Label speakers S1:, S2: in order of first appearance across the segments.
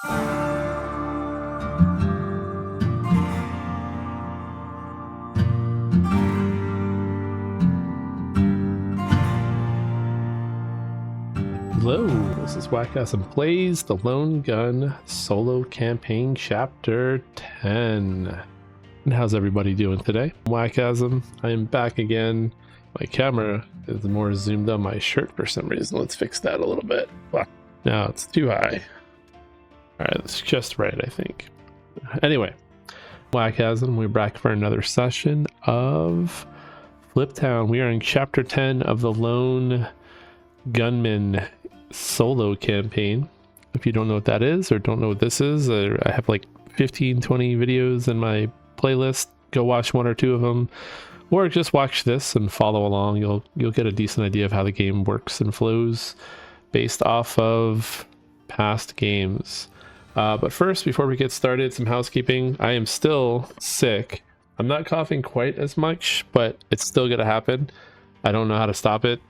S1: Hello, this is wakasm Plays the Lone Gun Solo Campaign Chapter 10. And how's everybody doing today? wakasm, I am back again. My camera is more zoomed on my shirt for some reason. Let's fix that a little bit. Now it's too high. Alright, that's just right, I think. Anyway, wakasm, we're back for another session of Fliptown. We are in Chapter 10 of the Lone Gunman Solo Campaign. If you don't know what that is or don't know what this is, I have like 15-20 videos in my playlist. Go watch one or two of them, or just watch this and follow along. You'll get a decent idea of how the game works and flows based off of past games. But first, before we get started, some housekeeping. I am still sick. I'm not coughing quite as much, but it's still gonna happen. I don't know how to stop it.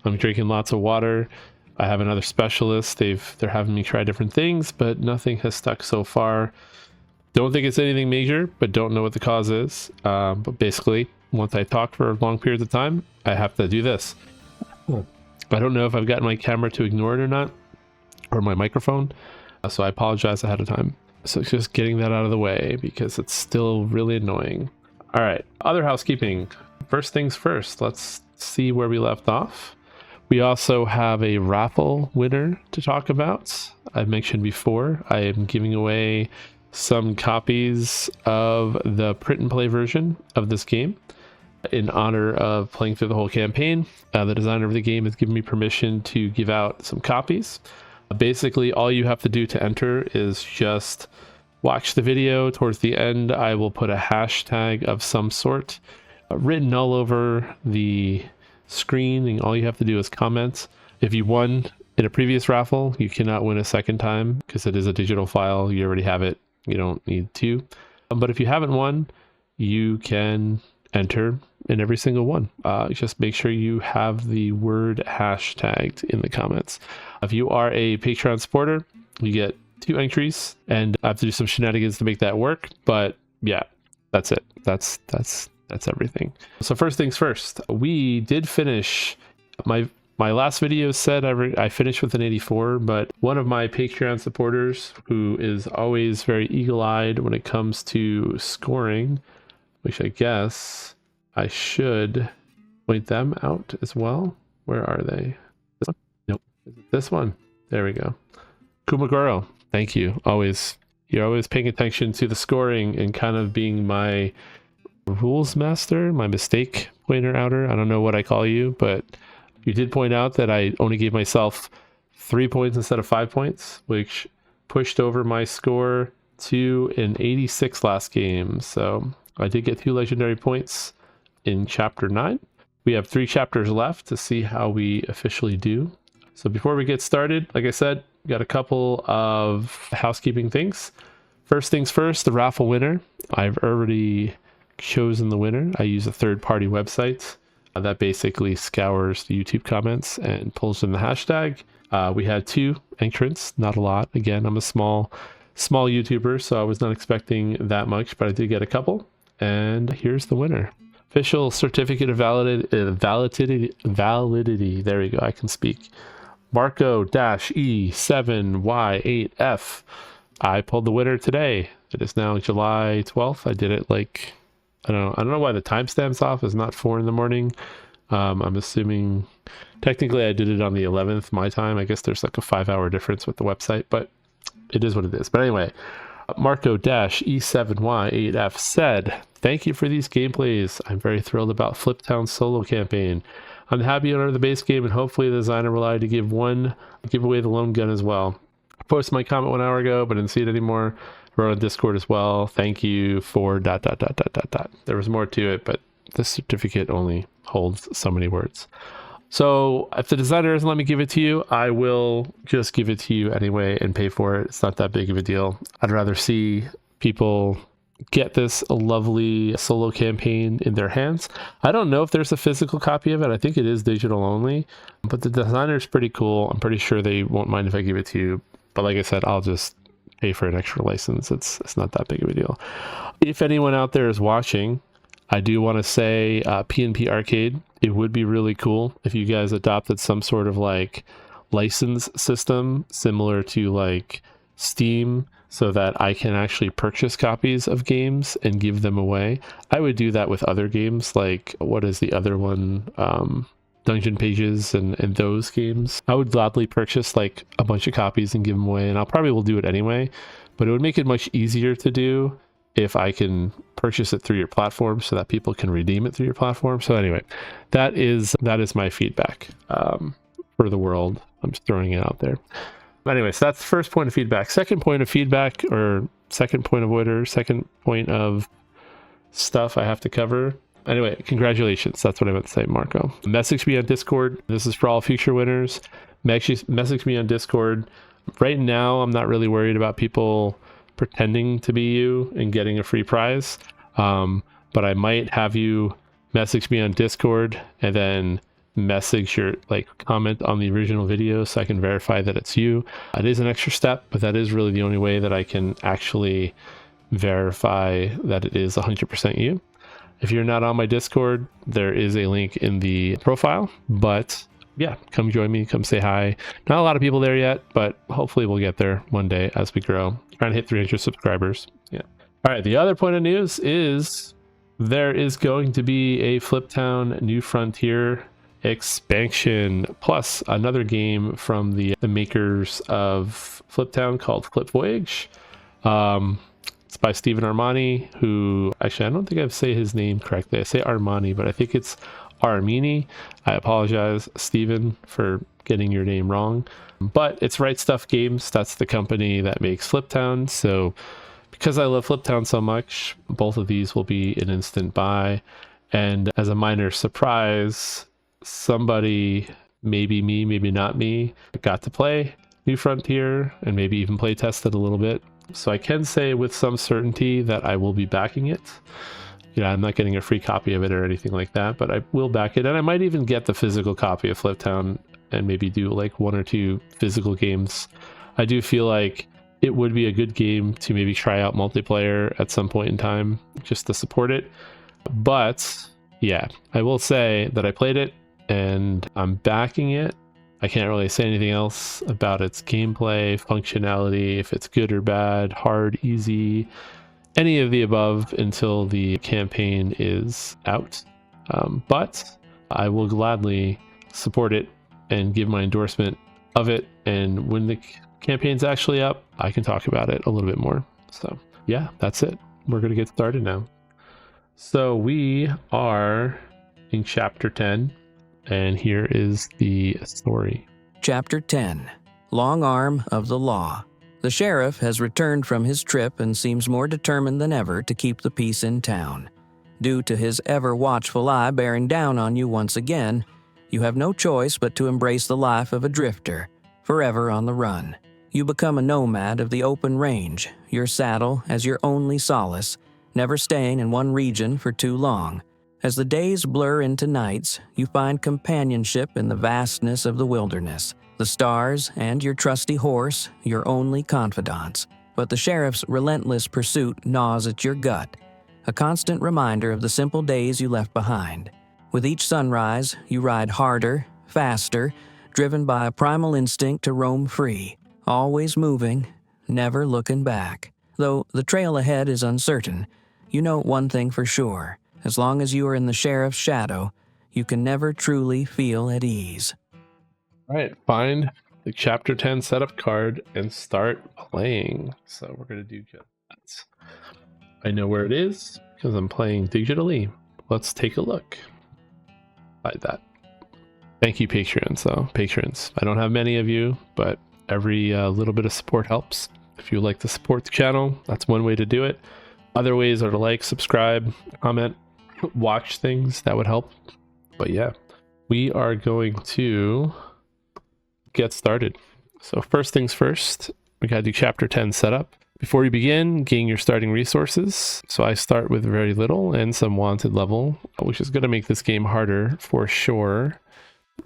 S1: I'm drinking lots of water. I have another specialist. They're having me try different things, but nothing has stuck so far. Don't think it's anything major, but don't know what the cause is. But basically, once I talk for long periods of time, I have to do this. I don't know if I've gotten my camera to ignore it or not, or my microphone. So I apologize ahead of time. So it's just getting that out of the way because it's still really annoying. All right, other housekeeping. First things first, let's see where we left off. We also have a raffle winner to talk about. I've mentioned before, I am giving away some copies of the print and play version of this game in honor of playing through the whole campaign. The designer of the game has given me permission to give out some copies. Basically, all you have to do to enter is just watch the video. Towards the end, I will put a hashtag of some sort written all over the screen, and all you have to do is comment. If you won in a previous raffle, you cannot win a second time because it is a digital file. You already have it. You don't need to. But if you haven't won, you can enter in every single one. Just make sure you have the word hashtagged in the comments. If you are a Patreon supporter, you get 2 entries, and I have to do some shenanigans to make that work. But yeah, that's it. That's everything. So first things first, we did finish my last video said I finished with an 84, but one of my Patreon supporters, who is always very eagle-eyed when it comes to scoring, which I guess I should point them out as well. Where are they? This one? Nope. Is it this one? There we go. Kumagoro, thank you. You're always paying attention to the scoring and kind of being my rules master, my mistake pointer outer. I don't know what I call you, but you did point out that I only gave myself 3 points instead of 5 points, which pushed over my score to an 86 last game. So I did get 2 legendary points in chapter 9. We have 3 chapters left to see how we officially do. So before we get started, like I said, we got a couple of housekeeping things. First things first, the raffle winner. I've already chosen the winner. I use a third-party website that basically scours the YouTube comments and pulls in the hashtag. We had 2 entrants, not a lot. Again, I'm a small YouTuber, so I was not expecting that much, but I did get a couple. And here's the winner. Official certificate of validity. There we go. I can speak. Marco-E7Y8F. I pulled the winner today. It is now July 12th. I did it like, I don't know why the timestamp's off. It's not 4 in the morning. I'm assuming technically I did it on the 11th my time. I guess there's like a 5-hour difference with the website, but it is what it is. But anyway, Marco-E7Y8F said, "Thank you for these gameplays. I'm very thrilled about Fliptown Solo Campaign. I'm happy to honor the base game, and hopefully the designer will allow you to give away the lone gun as well. I posted my comment 1 hour ago, but didn't see it anymore. I wrote on Discord as well. Thank you for ... There was more to it, but the certificate only holds so many words. So if the designer doesn't let me give it to you, I will just give it to you anyway and pay for it. It's not that big of a deal. I'd rather see people get this lovely solo campaign in their hands. I don't know if there's a physical copy of it. I think it is digital only, but the designer is pretty cool. I'm pretty sure they won't mind if I give it to you. But like I said, I'll just pay for an extra license. It's not that big of a deal. If anyone out there is watching, I do want to say P&P Arcade, it would be really cool if you guys adopted some sort of like license system similar to like Steam, so that I can actually purchase copies of games and give them away. I would do that with other games, like what is the other one? Dungeon Pages and those games. I would gladly purchase like a bunch of copies and give them away, and I'll probably will do it anyway, but it would make it much easier to do if I can purchase it through your platform so that people can redeem it through your platform. So anyway, that is my feedback for the world. I'm just throwing it out there. Anyway, so that's the first point of feedback. Second point of feedback, or second point of order, second point of stuff I have to cover. Anyway, congratulations. That's what I meant to say, Marco. Message me on Discord. This is for all future winners. Message me on Discord. Right now, I'm not really worried about people pretending to be you and getting a free prize. But I might have you message me on Discord and then message your comment on the original video so I can verify that it's you. It is an extra step, but that is really the only way that I can actually verify that it is 100% you. If you're not on my Discord, there is a link in the profile, but yeah, come join me, come say hi. Not a lot of people there yet, but hopefully we'll get there one day as we grow. Trying to hit 300 subscribers. Yeah. All right, the other point of news is there is going to be a Fliptown New Frontier expansion, plus another game from the makers of Fliptown called Flip Voyage. It's by Stephen Armani, who actually I don't think I say his name correctly. I say Armani, but I think it's Armini. I apologize, Stephen, for getting your name wrong. But it's Right Stuff Games. That's the company that makes Fliptown. So because I love Fliptown so much, both of these will be an instant buy. And as a minor surprise, somebody, maybe me, maybe not me, got to play New Frontier and maybe even play test it a little bit. So I can say with some certainty that I will be backing it. I'm not getting a free copy of it or anything like that, but I will back it. And I might even get the physical copy of Fliptown and maybe do like 1 or 2 physical games. I do feel like it would be a good game to maybe try out multiplayer at some point in time just to support it. But yeah, I will say that I played it and I'm backing it. I can't really say anything else about its gameplay, functionality, if it's good or bad, hard, easy, any of the above until the campaign is out. But I will gladly support it and give my endorsement of it. And when the campaign's actually up, I can talk about it a little bit more. So yeah, that's it. We're going to get started now. So we are in chapter 10. And here is the story.
S2: Chapter 10. Long Arm of the Law. The sheriff has returned from his trip and seems more determined than ever to keep the peace in town. Due to his ever-watchful eye bearing down on you once again, you have no choice but to embrace the life of a drifter, forever on the run. You become a nomad of the open range, your saddle as your only solace, never staying in one region for too long. As the days blur into nights, you find companionship in the vastness of the wilderness. The stars and your trusty horse, your only confidants. But the sheriff's relentless pursuit gnaws at your gut, a constant reminder of the simple days you left behind. With each sunrise, you ride harder, faster, driven by a primal instinct to roam free, always moving, never looking back. Though the trail ahead is uncertain, you know one thing for sure. As long as you are in the sheriff's shadow, you can never truly feel at ease.
S1: All right, find the chapter 10 setup card and start playing. So we're going to do just that. I know where it is because I'm playing digitally. Let's take a look. Like that. Thank you, patrons. So patrons, I don't have many of you, but every little bit of support helps. If you would like to support the channel, that's one way to do it. Other ways are to like, subscribe, comment, watch things. That would help. But yeah, we are going to get started. So first things first, we gotta do chapter 10 setup. Before you begin, gain your starting resources. So I start with very little and some wanted level, which is gonna make this game harder for sure.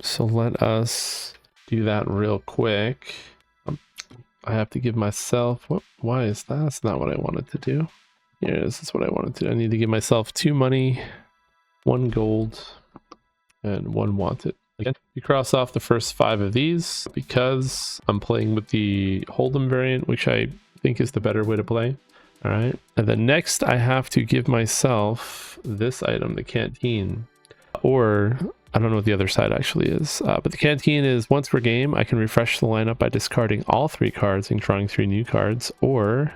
S1: So let us do that real quick. I have to give myself, why is that? That's not what I wanted to do. Yeah, this is what I wanted to do. I need to give myself 2 money, 1 gold, and 1 wanted. Again, you cross off the first 5 of these because I'm playing with the Hold'em variant, which I think is the better way to play. All right, and then next I have to give myself this item, the canteen, or I don't know what the other side actually is, but the canteen is once per game I can refresh the lineup by discarding all 3 cards and drawing 3 new cards, or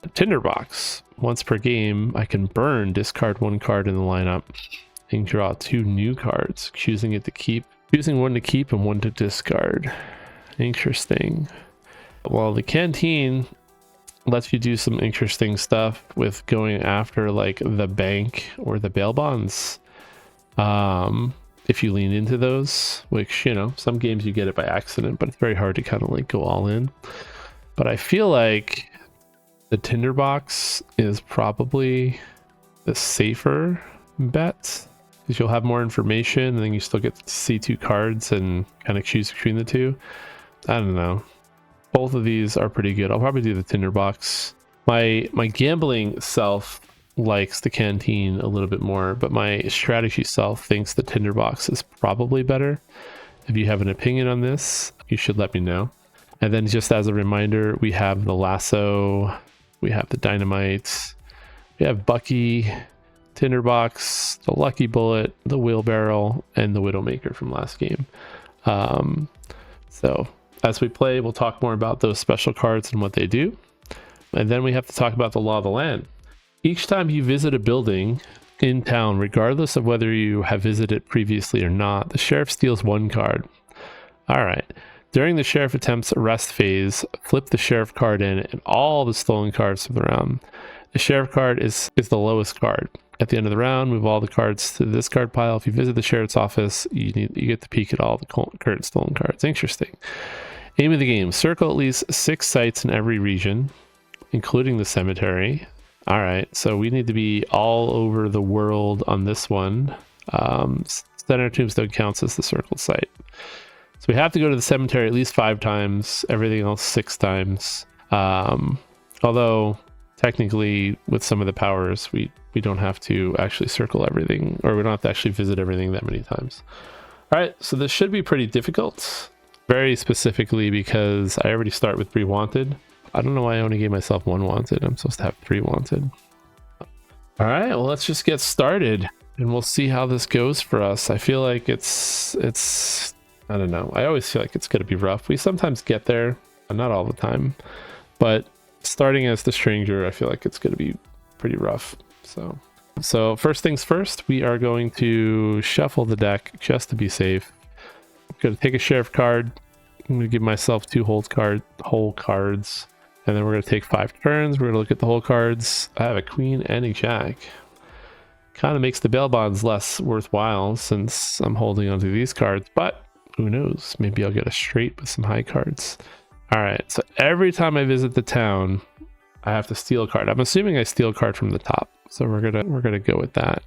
S1: the tinderbox. Once per game I can burn, discard 1 card in the lineup and draw 2 new cards, choosing one to keep and 1 to discard. Interesting. Well, the canteen lets you do some interesting stuff with going after like the bank or the bail bonds. If you lean into those, which, you know, some games you get it by accident, but it's very hard to kind of like go all in. But I feel like the tinderbox is probably the safer bet, because you'll have more information and then you still get to see 2 cards and kind of choose between the 2. I don't know. Both of these are pretty good. I'll probably do the tinderbox. My gambling self likes the canteen a little bit more, but my strategy self thinks the tinderbox is probably better. If you have an opinion on this, you should let me know. And then just as a reminder, we have the lasso, we have the dynamite, we have Bucky, tinderbox, the lucky bullet, the wheelbarrow, and the widowmaker from last game. So as we play, we'll talk more about those special cards and what they do. And then we have to talk about the law of the land. Each time you visit a building in town, regardless of whether you have visited previously or not, the sheriff steals 1 card. All right. During the sheriff attempts arrest phase, flip the sheriff card in and all the stolen cards from the round. The sheriff card is the lowest card. At the end of the round, move all the cards to the discard pile. If you visit the sheriff's office, you get to peek at all the current stolen cards. Interesting. Aim of the game: circle at least 6 sites in every region, including the cemetery. All right, so we need to be all over the world on this one. Center tombstone counts as the circled site. So we have to go to the cemetery at least 5 times, everything else 6 times. Although technically with some of the powers, we don't have to actually circle everything, or we don't have to actually visit everything that many times. All right, so this should be pretty difficult, very specifically because I already start with 3 wanted. I don't know why I only gave myself 1 wanted. I'm supposed to have 3 wanted. All right, well, let's just get started and we'll see how this goes for us. I feel like it's I don't know. I always feel like it's going to be rough. We sometimes get there, not all the time, but starting as the stranger, I feel like it's going to be pretty rough. So first things first, we are going to shuffle the deck just to be safe. I'm going to take a sheriff card. I'm going to give myself 2 whole cards. And then we're going to take 5 turns. We're going to look at the whole cards. I have a queen and a jack. Kind of makes the bail bonds less worthwhile since I'm holding onto these cards. But who knows? Maybe I'll get a straight with some high cards. All right. So every time I visit the town, I have to steal a card. I'm assuming I steal a card from the top. So we're gonna go with that.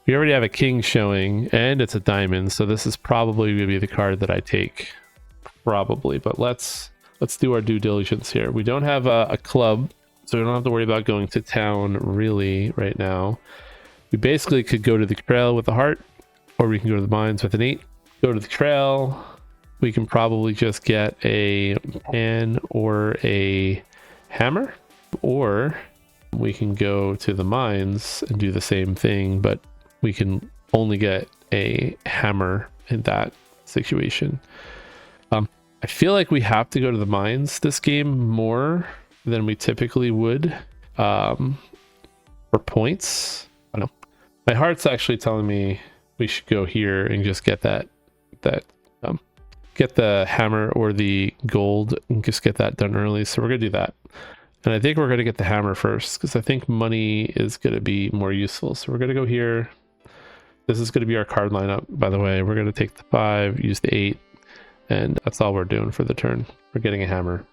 S1: We already have a king showing, and it's a diamond. So this is probably gonna be the card that I take, probably. But let's do our due diligence here. We don't have a club, so we don't have to worry about going to town really right now. We basically could go to the trail with a heart, or we can go to the mines with an 8. Go to the trail. We can probably just get a pan or a hammer, or we can go to the mines and do the same thing, but we can only get a hammer in that situation. I feel like we have to go to the mines this game more than we typically would for points. I don't know. My heart's actually telling me we should go here and just get get the hammer or the gold and just get that done early. So we're gonna do that. And I think we're gonna get the hammer first because I think money is gonna be more useful. So we're gonna go here. This is gonna be our card lineup, by the way. We're gonna take the 5, use the 8, and that's all we're doing for the turn. We're getting a hammer.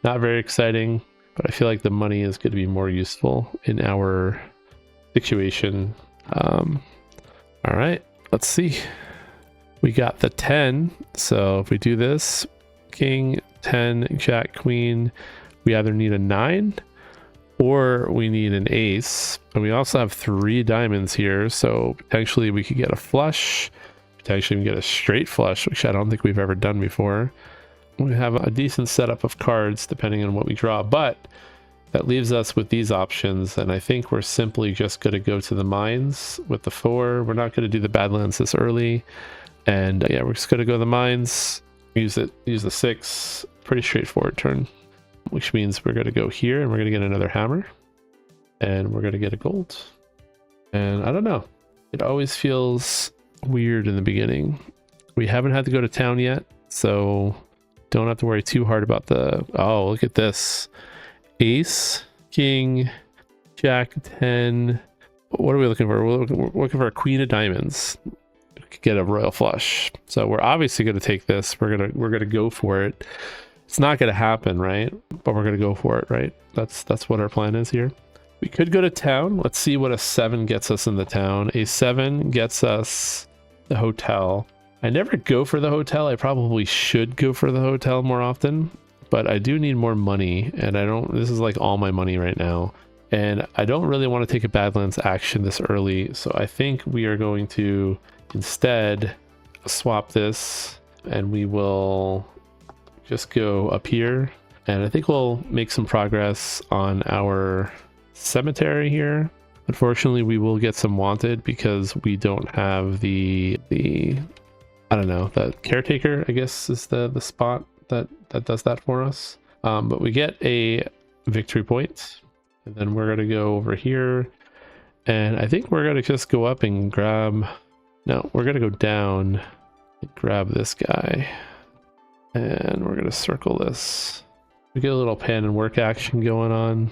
S1: Not very exciting, but I feel like the money is gonna be more useful in our situation. All right, let's see. We got the 10, so if we do this, king, 10, jack, queen. We either need a 9 or we need an ace. And we also have 3 diamonds here, so potentially we could get a flush. Potentially we can get a straight flush, which I don't think we've ever done before. We have a decent setup of cards depending on what we draw, but that leaves us with these options, and I think we're simply just going to go to the mines with the 4. We're not going to do the Badlands this early, and yeah, we're just going to go to the mines, use the 6. Pretty straightforward turn, which means we're going to go here and we're going to get another hammer, and we're going to get a gold. And I don't know, it always feels weird in the beginning. We haven't had to go to town yet, so don't have to worry too hard about the... Oh, look at this. Ace, king, jack, 10. What are we looking for? We're looking for a queen of diamonds. We could get a royal flush. So we're obviously going to take this. We're gonna go for it. It's not going to happen, right? But we're going to go for it, right? That's what our plan is here. We could go to town. Let's see what a 7 gets us in the town. A 7 gets us the hotel. I never go for the hotel. I probably should go for the hotel more often, but I do need more money, and I don't... This is like all my money right now, and I don't really want to take a Badlands action this early, so I think we are going to instead swap this, and we will just go up here, and I think we'll make some progress on our cemetery here. Unfortunately, we will get some wanted because we don't have the I don't know, the caretaker, I guess, is the spot that does that for us. But we get a victory point, and then we're gonna go over here, and I think we're gonna just go up and grab... No, we're gonna go down and grab this guy, and we're gonna circle this. We get a little pan and work action going on,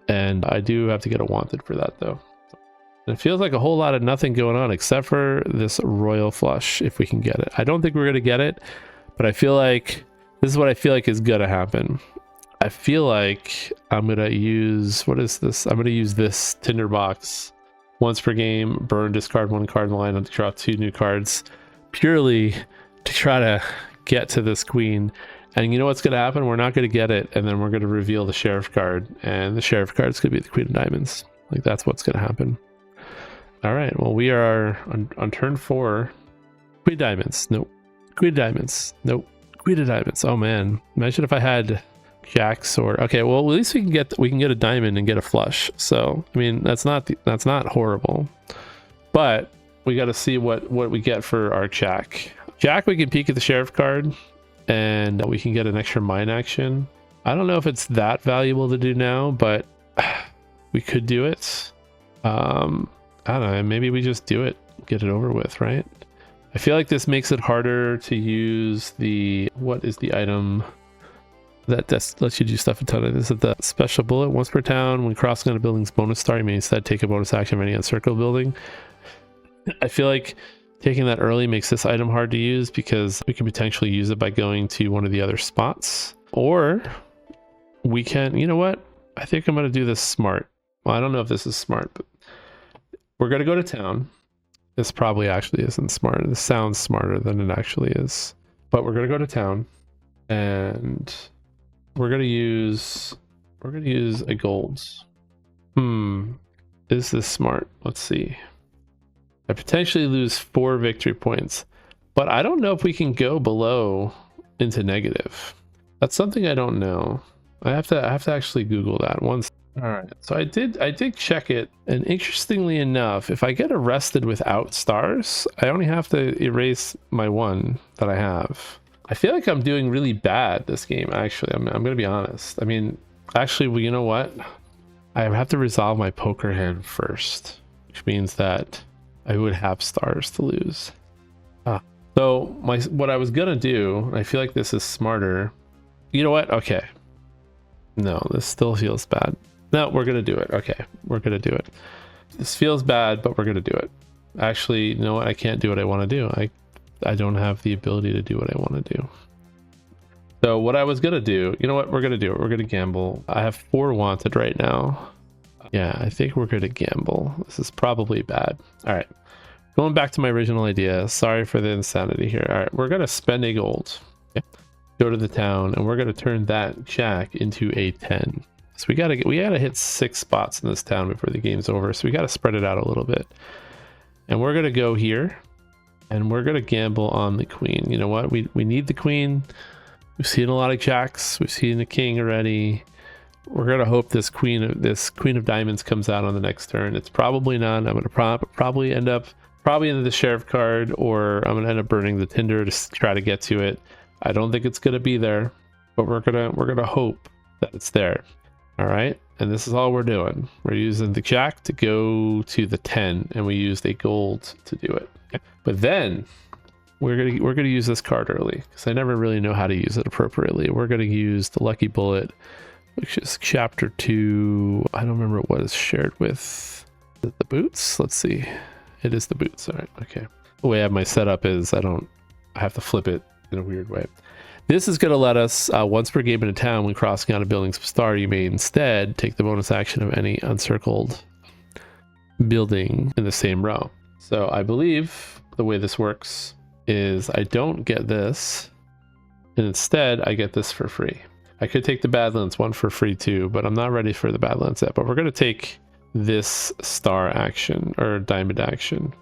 S1: and I do have to get a wanted for that though. And it feels like a whole lot of nothing going on except for this royal flush, if we can get it. I don't think we're gonna get it, but I feel like this is what I feel like is gonna happen. I feel like I'm gonna use... What is this? I'm gonna use this tinderbox once per game, burn, discard 1 card in the line, and draw 2 new cards, purely to try to get to this queen. And you know what's going to happen? We're not going to get it, and then we're going to reveal the sheriff card, and the sheriff card is going to be the queen of diamonds. Like, that's what's going to happen. All right, well, we are on turn 4. Queen of diamonds. Nope. Queen of diamonds. Nope. Queen of diamonds. Oh man, imagine if I had jacks or... Okay, well, at least we can get a diamond and get a flush. So I mean, that's not horrible, but we got to see what we get for our jack. Jack, we can peek at the sheriff card, and we can get an extra mine action. I don't know if it's that valuable to do now, but we could do it. I don't know, maybe we just do it, get it over with, right? I feel like this makes it harder to use the... What is the item that lets you do stuff a ton of? This is the special bullet. Once per town, when crossing on a building's bonus star, you may instead take a bonus action of any encircled building. I feel like taking that early makes this item hard to use because we can potentially use it by going to one of the other spots. Or we can... You know what? I think I'm going to do this smart. Well, I don't know if this is smart, but we're going to go to town. This probably actually isn't smart. This sounds smarter than it actually is. But we're going to go to town, and we're going to use a gold. Is this smart? Let's see. I potentially lose 4 victory points, but I don't know if we can go below into negative. That's something I don't know. I have to actually Google that once. All right, so I did check it, and interestingly enough, if I get arrested without stars, I only have to erase my 1 that I have. I feel like I'm doing really bad this game, actually. I'm gonna be honest. I mean, actually, well, you know what? I have to resolve my poker hand first, which means that I would have stars to lose. So what I was gonna do, I feel like this is smarter. You know what? Okay. No, this still feels bad. No, we're gonna do it. Okay, we're gonna do it. This feels bad, but we're gonna do it. Actually, you know what? I can't do what I want to do. I don't have the ability to do what I want to do. So what I was gonna do, you know what? We're gonna do it. We're gonna gamble. I have 4 wanted right now. Yeah, I think we're gonna gamble. This is probably bad. All right, going back to my original idea. Sorry for the insanity here. All right, we're gonna spend a gold. Okay. go to the town, and we're going to turn that jack into a 10. So we gotta hit 6 spots in this town before the game's over. So we gotta spread it out a little bit. And we're gonna go here, and we're gonna gamble on the queen. You know what? We need the queen. We've seen a lot of jacks. We've seen the king already. We're gonna hope this queen of diamonds comes out on the next turn. It's probably not. I'm gonna probably end up into the sheriff card, or I'm gonna end up burning the tinder to try to get to it. I don't think it's gonna be there, but we're gonna hope that it's there. All right, and this is all we're doing. We're using the jack to go to the 10, and we used a gold to do it. But then we're gonna use this card early because I never really know how to use it appropriately. We're gonna use the lucky bullet, which is chapter 2. I don't remember what is shared with. Is it the boots? Let's see. It is the boots. All right. Okay. The way I have my setup is I have to flip it in a weird way. This is going to let us, once per game in a town, when crossing out a building star, you may instead take the bonus action of any uncircled building in the same row. So I believe the way this works is I don't get this, and instead I get this for free. I could take the Badlands one for free too, but I'm not ready for the Badlands yet. But we're going to take this star action, or diamond action.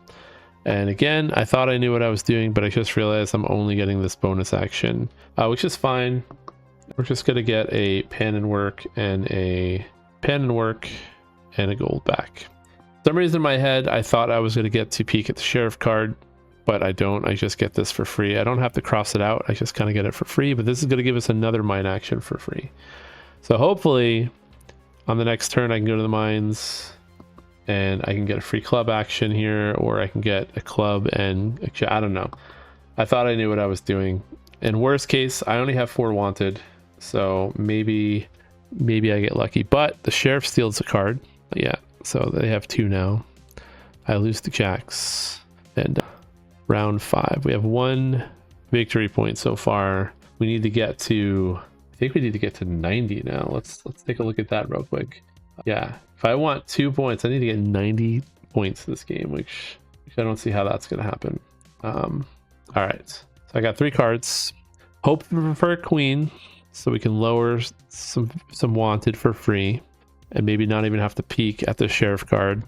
S1: And again, I thought I knew what I was doing, but I just realized I'm only getting this bonus action, which is fine. We're just going to get a pan and work and a gold back. For some reason in my head, I thought I was going to get to peek at the sheriff card, but I don't. I just get this for free. I don't have to cross it out. I just kind of get it for free, but this is going to give us another mine action for free. So hopefully on the next turn, I can go to the mines and I can get a free club action here, or I can get a club and I don't know. I thought I knew what I was doing. In worst case, I only have 4 wanted, so maybe I get lucky. But the sheriff steals a card. Yeah, so they have 2 now. I lose the jacks. And round 5. We have 1 victory point so far. We need to get to, I think we need to get to 90 now. Let's take a look at that real quick. Yeah, if I want 2 points, I need to get 90 points this game, which I don't see how that's going to happen. All right, so I got 3 cards. Hope for a queen, so we can lower some wanted for free, and maybe not even have to peek at the sheriff card.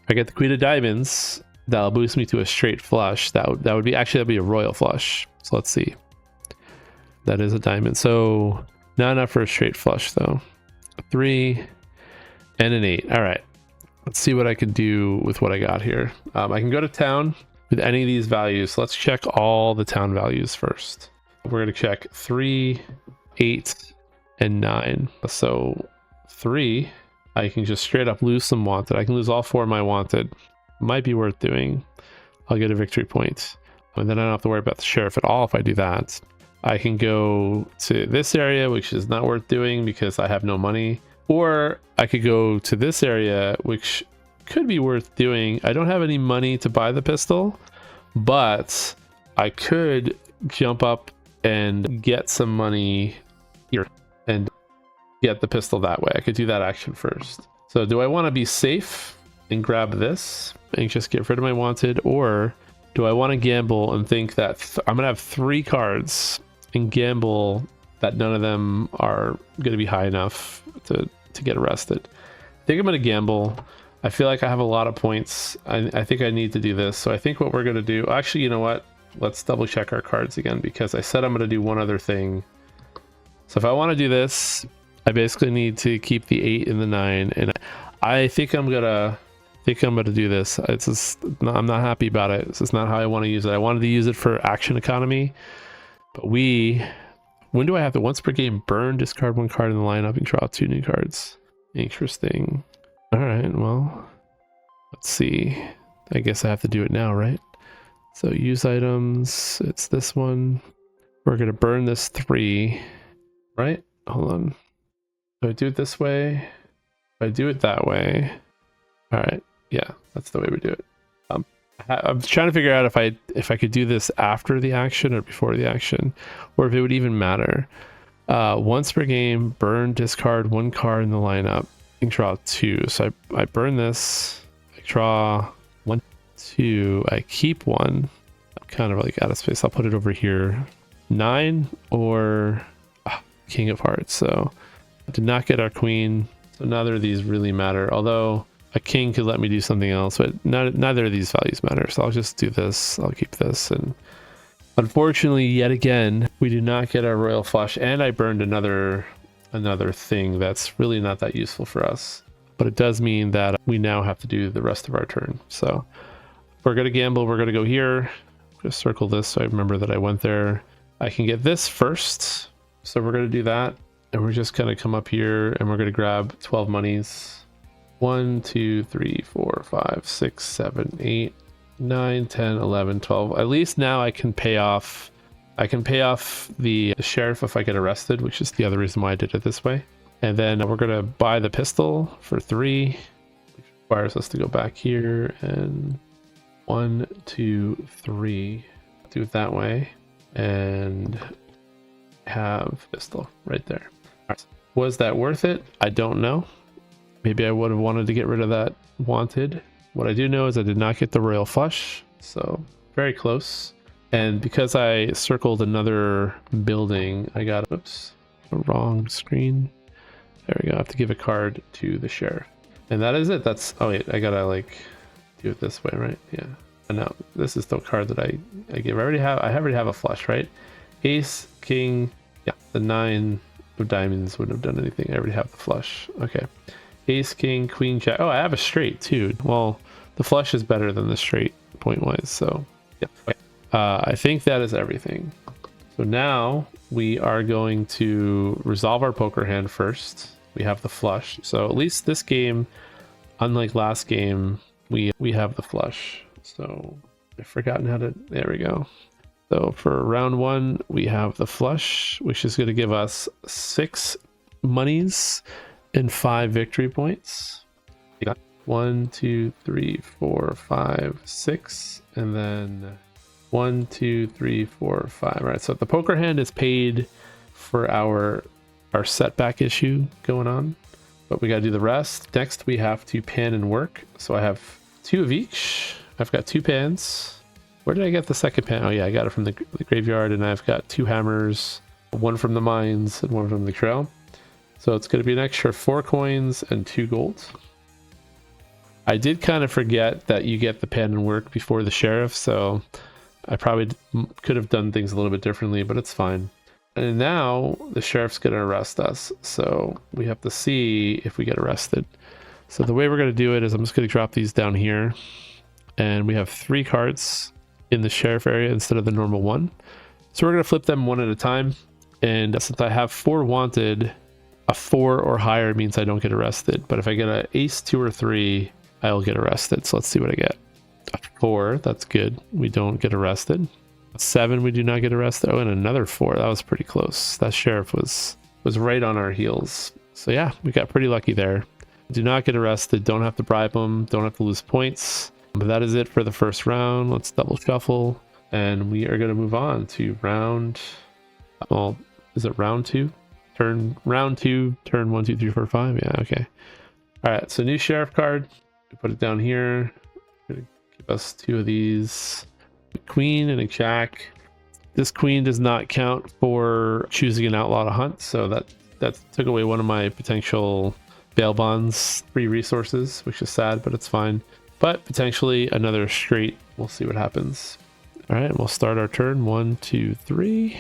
S1: If I get the queen of diamonds, that'll boost me to a straight flush. That'd be a royal flush. So let's see. That is a diamond, so not enough for a straight flush though. A 3 and an 8. All right, let's see what I can do with what I got here. I can go to town with any of these values. So let's check all the town values first. We're going to check 3, 8, and 9. So 3, I can just straight up lose some wanted. I can lose all 4 of my wanted. Might be worth doing. I'll get a victory point, and then I don't have to worry about the sheriff at all if I do that. I can go to this area, which is not worth doing because I have no money. Or I could go to this area, which could be worth doing. I don't have any money to buy the pistol, but I could jump up and get some money here and get the pistol that way. I could do that action first. So do I want to be safe and grab this and just get rid of my wanted, or do I want to gamble and think that I'm going to have 3 cards and gamble that none of them are going to be high enough to get arrested? I think I'm going to gamble. I feel like I have a lot of points. I think I need to do this. So I think what we're going to do, actually, you know what? Let's double check our cards again, because I said I'm going to do one other thing. So if I want to do this, I basically need to keep the 8 and the 9. And I think I'm going to do this. It's just, I'm not happy about it. This is not how I want to use it. I wanted to use it for action economy, but when do I have to once per game burn, discard 1 card in the lineup and draw 2 new cards? Interesting. All right, well, let's see. I guess I have to do it now, right? So use items, it's this one. We're gonna burn this 3, right? Hold on. Do I do it this way? If I do it that way. All right, yeah, that's the way we do it. I'm trying to figure out if I could do this after the action or before the action, or if it would even matter. Once per game, burn, discard 1 card in the lineup and draw 2. So I burn this, I draw 1, 2, I keep 1. I'm kind of like out of space. I'll put it over here 9 or King of Hearts. So I did not get our queen. So neither of these really matter. Although a king could let me do something else, but neither of these values matter. So I'll just do this. I'll keep this. And unfortunately, yet again, we do not get our royal flush. And I burned another thing that's really not that useful for us. But it does mean that we now have to do the rest of our turn. So if we're going to gamble, we're going to go here. Just circle this so I remember that I went there. I can get this first. So we're going to do that. And we're just going to come up here and we're going to grab 12 monies. 1, 2, 3, 4, 5, 6, 7, 8, 9, 10, 11, 12. At least now I can pay off the sheriff if I get arrested, which is the other reason why I did it this way. And then we're going to buy the pistol for 3, which requires us to go back here and 1, 2, 3. Do it that way. And have pistol right there. All right. Was that worth it? I don't know. Maybe I would have wanted to get rid of that wanted. What I do know is I did not get the royal flush. So very close. And because I circled another building, I got, oops, a wrong screen. There we go. I have to give a card to the sheriff. And that is it. That's, oh wait, I gotta like do it this way, right? Yeah. And now this is the card that I give. I already have a flush, right? Ace, king, yeah, the 9 of diamonds wouldn't have done anything. I already have the flush. Okay. Ace, king, queen, jack. Oh, I have a straight too. Well, the flush is better than the straight point wise. So yeah. Okay. I think that is everything. So now we are going to resolve our poker hand first. We have the flush. So at least this game, unlike last game, we have the flush. So I've forgotten how to, there we go. So for round 1, we have the flush, which is going to give us 6 monies and 5 victory points. We got 1, 2, 3, 4, 5, 6, and then 1, 2, 3, 4, 5. All right, so the poker hand is paid for our setback issue going on, but we got to do the rest. Next, we have to pan and work. So I have 2 of each. I've got 2 pans. Where did I get the second pan? Oh yeah, I got it from the graveyard, and I've got 2 hammers, 1 from the mines and 1 from the trail. So it's going to be an extra 4 coins and 2 gold. I did kind of forget that you get the pan and work before the sheriff, so I probably could have done things a little bit differently, but it's fine. And now the sheriff's going to arrest us, so we have to see if we get arrested. So the way we're going to do it is I'm just going to drop these down here, and we have 3 cards in the sheriff area instead of the normal 1. So we're going to flip them one at a time, and since I have 4 wanted, a 4 or higher means I don't get arrested, but if I get an ace, 2, or 3, I'll get arrested. So let's see what I get. A 4, that's good, we don't get arrested. A 7, we do not get arrested. Oh, and another 4, that was pretty close. That sheriff was right on our heels. So yeah, we got pretty lucky there. Do not get arrested, don't have to bribe them, don't have to lose points. But that is it for the first round. Let's double shuffle, and we are going to move on to round, well, is it round 2? Round 2, turn 1, 2, 3, 4, 5. Yeah, okay. All right, so new sheriff card. We put it down here. Gonna give us 2 of these, a queen and a jack. This queen does not count for choosing an outlaw to hunt, so that took away one of my potential bail bonds, free resources, which is sad, but it's fine. But potentially another straight. We'll see what happens. All right, we'll start our turn. 1, 2, 3.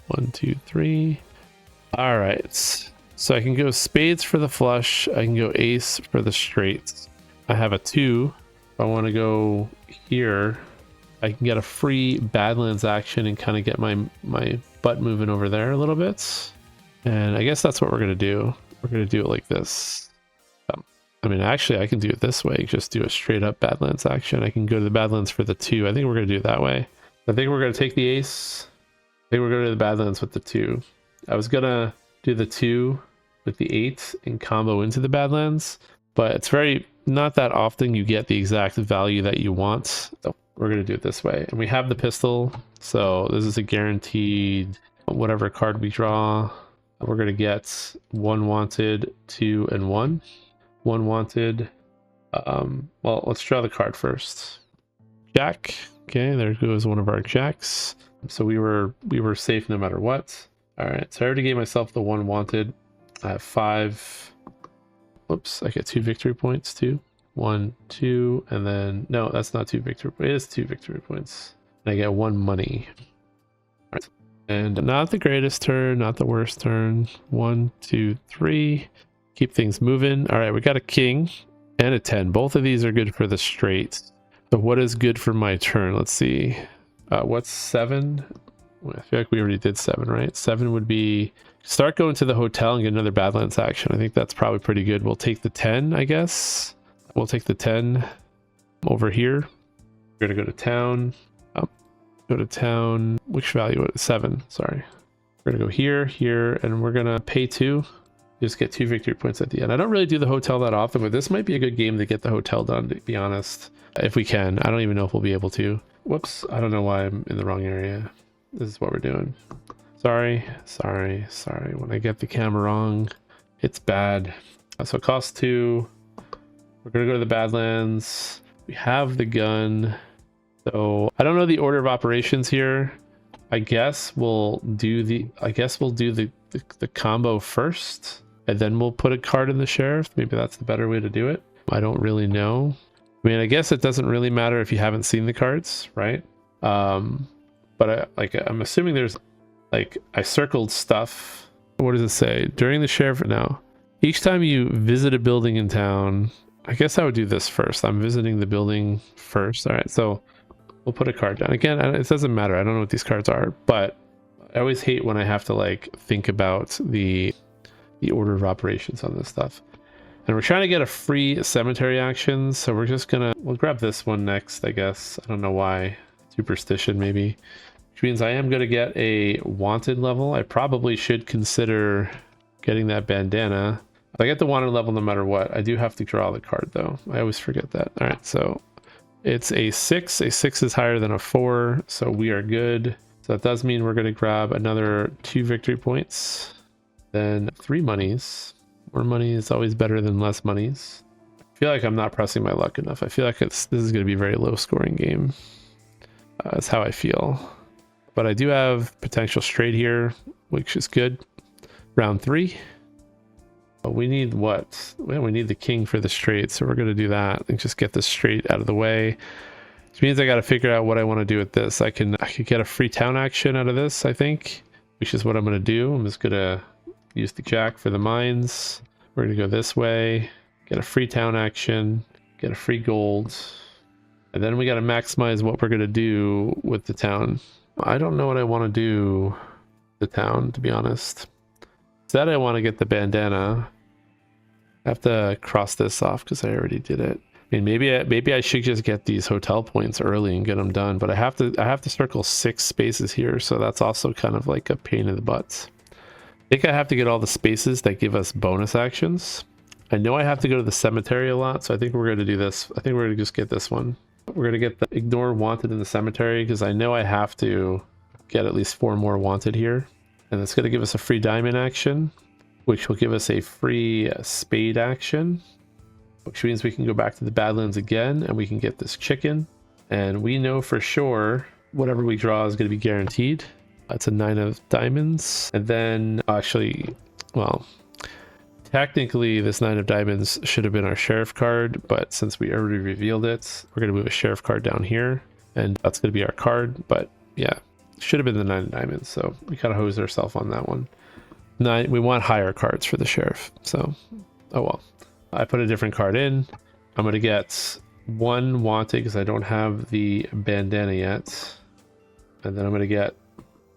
S1: 1, 2, 3. All right. So I can go spades for the flush. I can go ace for the straights. I have a 2. If I want to go here, I can get a free Badlands action and kind of get my butt moving over there a little bit. And I guess that's what we're going to do. We're going to do it like this. I mean, actually, I can do it this way. Just do a straight up Badlands action. I can go to the Badlands for the 2. I think we're going to do it that way. I think we're going to take the ace. I think we're going to do the Badlands with the 2. I was going to do the 2 with the 8 and combo into the Badlands, but it's not that often you get the exact value that you want. So we're going to do it this way. And we have the pistol. So this is a guaranteed, whatever card we draw, we're going to get 1 wanted, 2, and 1. 1 wanted. Well, let's draw the card first. Jack. Okay, there goes one of our jacks. So we were safe no matter what. All right, so I already gave myself the 1 wanted. I have 5. Whoops, I get 2 victory points too. 1, 2, and then no, that's not 2 victory. It is 2 victory points. And I get 1 money. All right. And not the greatest turn, not the worst turn. 1, 2, 3. Keep things moving. All right, we got a king and a 10. Both of these are good for the straight. So what is good for my turn? Let's see. What's 7? I feel like we already did 7, right? 7 would be start going to the hotel and get another Badlands action. I think that's probably pretty good. We'll take the 10, I guess. We'll take the 10 over here. We're going to go to town. Go to town. Which value? 7. Sorry. We're going to go here, here, and we're going to pay 2. Just get 2 victory points at the end. I don't really do the hotel that often, but this might be a good game to get the hotel done, to be honest. If we can. I don't even know if we'll be able to. Whoops. I don't know why I'm in the wrong area. This is what we're doing. Sorry. When I get the camera wrong, it's bad. So it costs 2. We're going to go to the Badlands. We have the gun. So I don't know the order of operations here. I guess we'll do the combo first, and then we'll put a card in the sheriff. Maybe that's the better way to do it. I don't really know. I mean, I guess it doesn't really matter if you haven't seen the cards, right? But I'm assuming there's I circled stuff. What does it say? During the sheriff now. Each time you visit a building in town, I guess I would do this first. I'm visiting the building first. All right, so we'll put a card down. Again, it doesn't matter. I don't know what these cards are, but I always hate when I have to think about the order of operations on this stuff. And we're trying to get a free cemetery action, so we'll grab this one next, I guess. I don't know why. Superstition, maybe. Which means I am going to get a wanted level. I probably should consider getting that bandana. I get the wanted level no matter what. I do have to draw the card, though. I always forget that. All right, so it's a 6. A 6 is higher than a 4, so we are good. So that does mean we're going to grab another 2 victory points. Then 3 monies. More money is always better than less monies. I feel like I'm not pressing my luck enough. I feel like this is going to be a very low scoring game. That's how I feel. But I do have potential straight here, which is good. Round 3. But we need what? Well, we need the king for the straight, so we're going to do that and just get this straight out of the way. Which means I got to figure out what I want to do with this. I could get a free town action out of this, I think, which is what I'm going to do. I'm just going to use the jack for the mines. We're going to go this way, get a free town action, get a free gold, and then we got to maximize what we're going to do with the town. I don't know what I want to do with the town, to be honest. Instead, I want to get the bandana. I have to cross this off because I already did it. I mean, maybe I should just get these hotel points early and get them done, but I have to circle 6 spaces here, so that's also kind of like a pain in the butt. I think I have to get all the spaces that give us bonus actions. I know I have to go to the cemetery a lot, so I think we're going to do this. I think we're going to just get this one. We're going to get the ignore wanted in the cemetery because I know I have to get at least 4 more wanted here. And it's going to give us a free diamond action, which will give us a free spade action, which means we can go back to the Badlands again and we can get this chicken. And we know for sure whatever we draw is going to be guaranteed. That's a 9 of diamonds. And then actually, well, technically this 9 of diamonds should have been our sheriff card, but since we already revealed it, we're going to move a sheriff card down here and that's going to be our card. But yeah, should have been the 9 of diamonds. So we kind of hosed ourselves on that one. 9, we want higher cards for the sheriff. So, oh well. I put a different card in. I'm going to get 1 wanted because I don't have the bandana yet. And then I'm going to get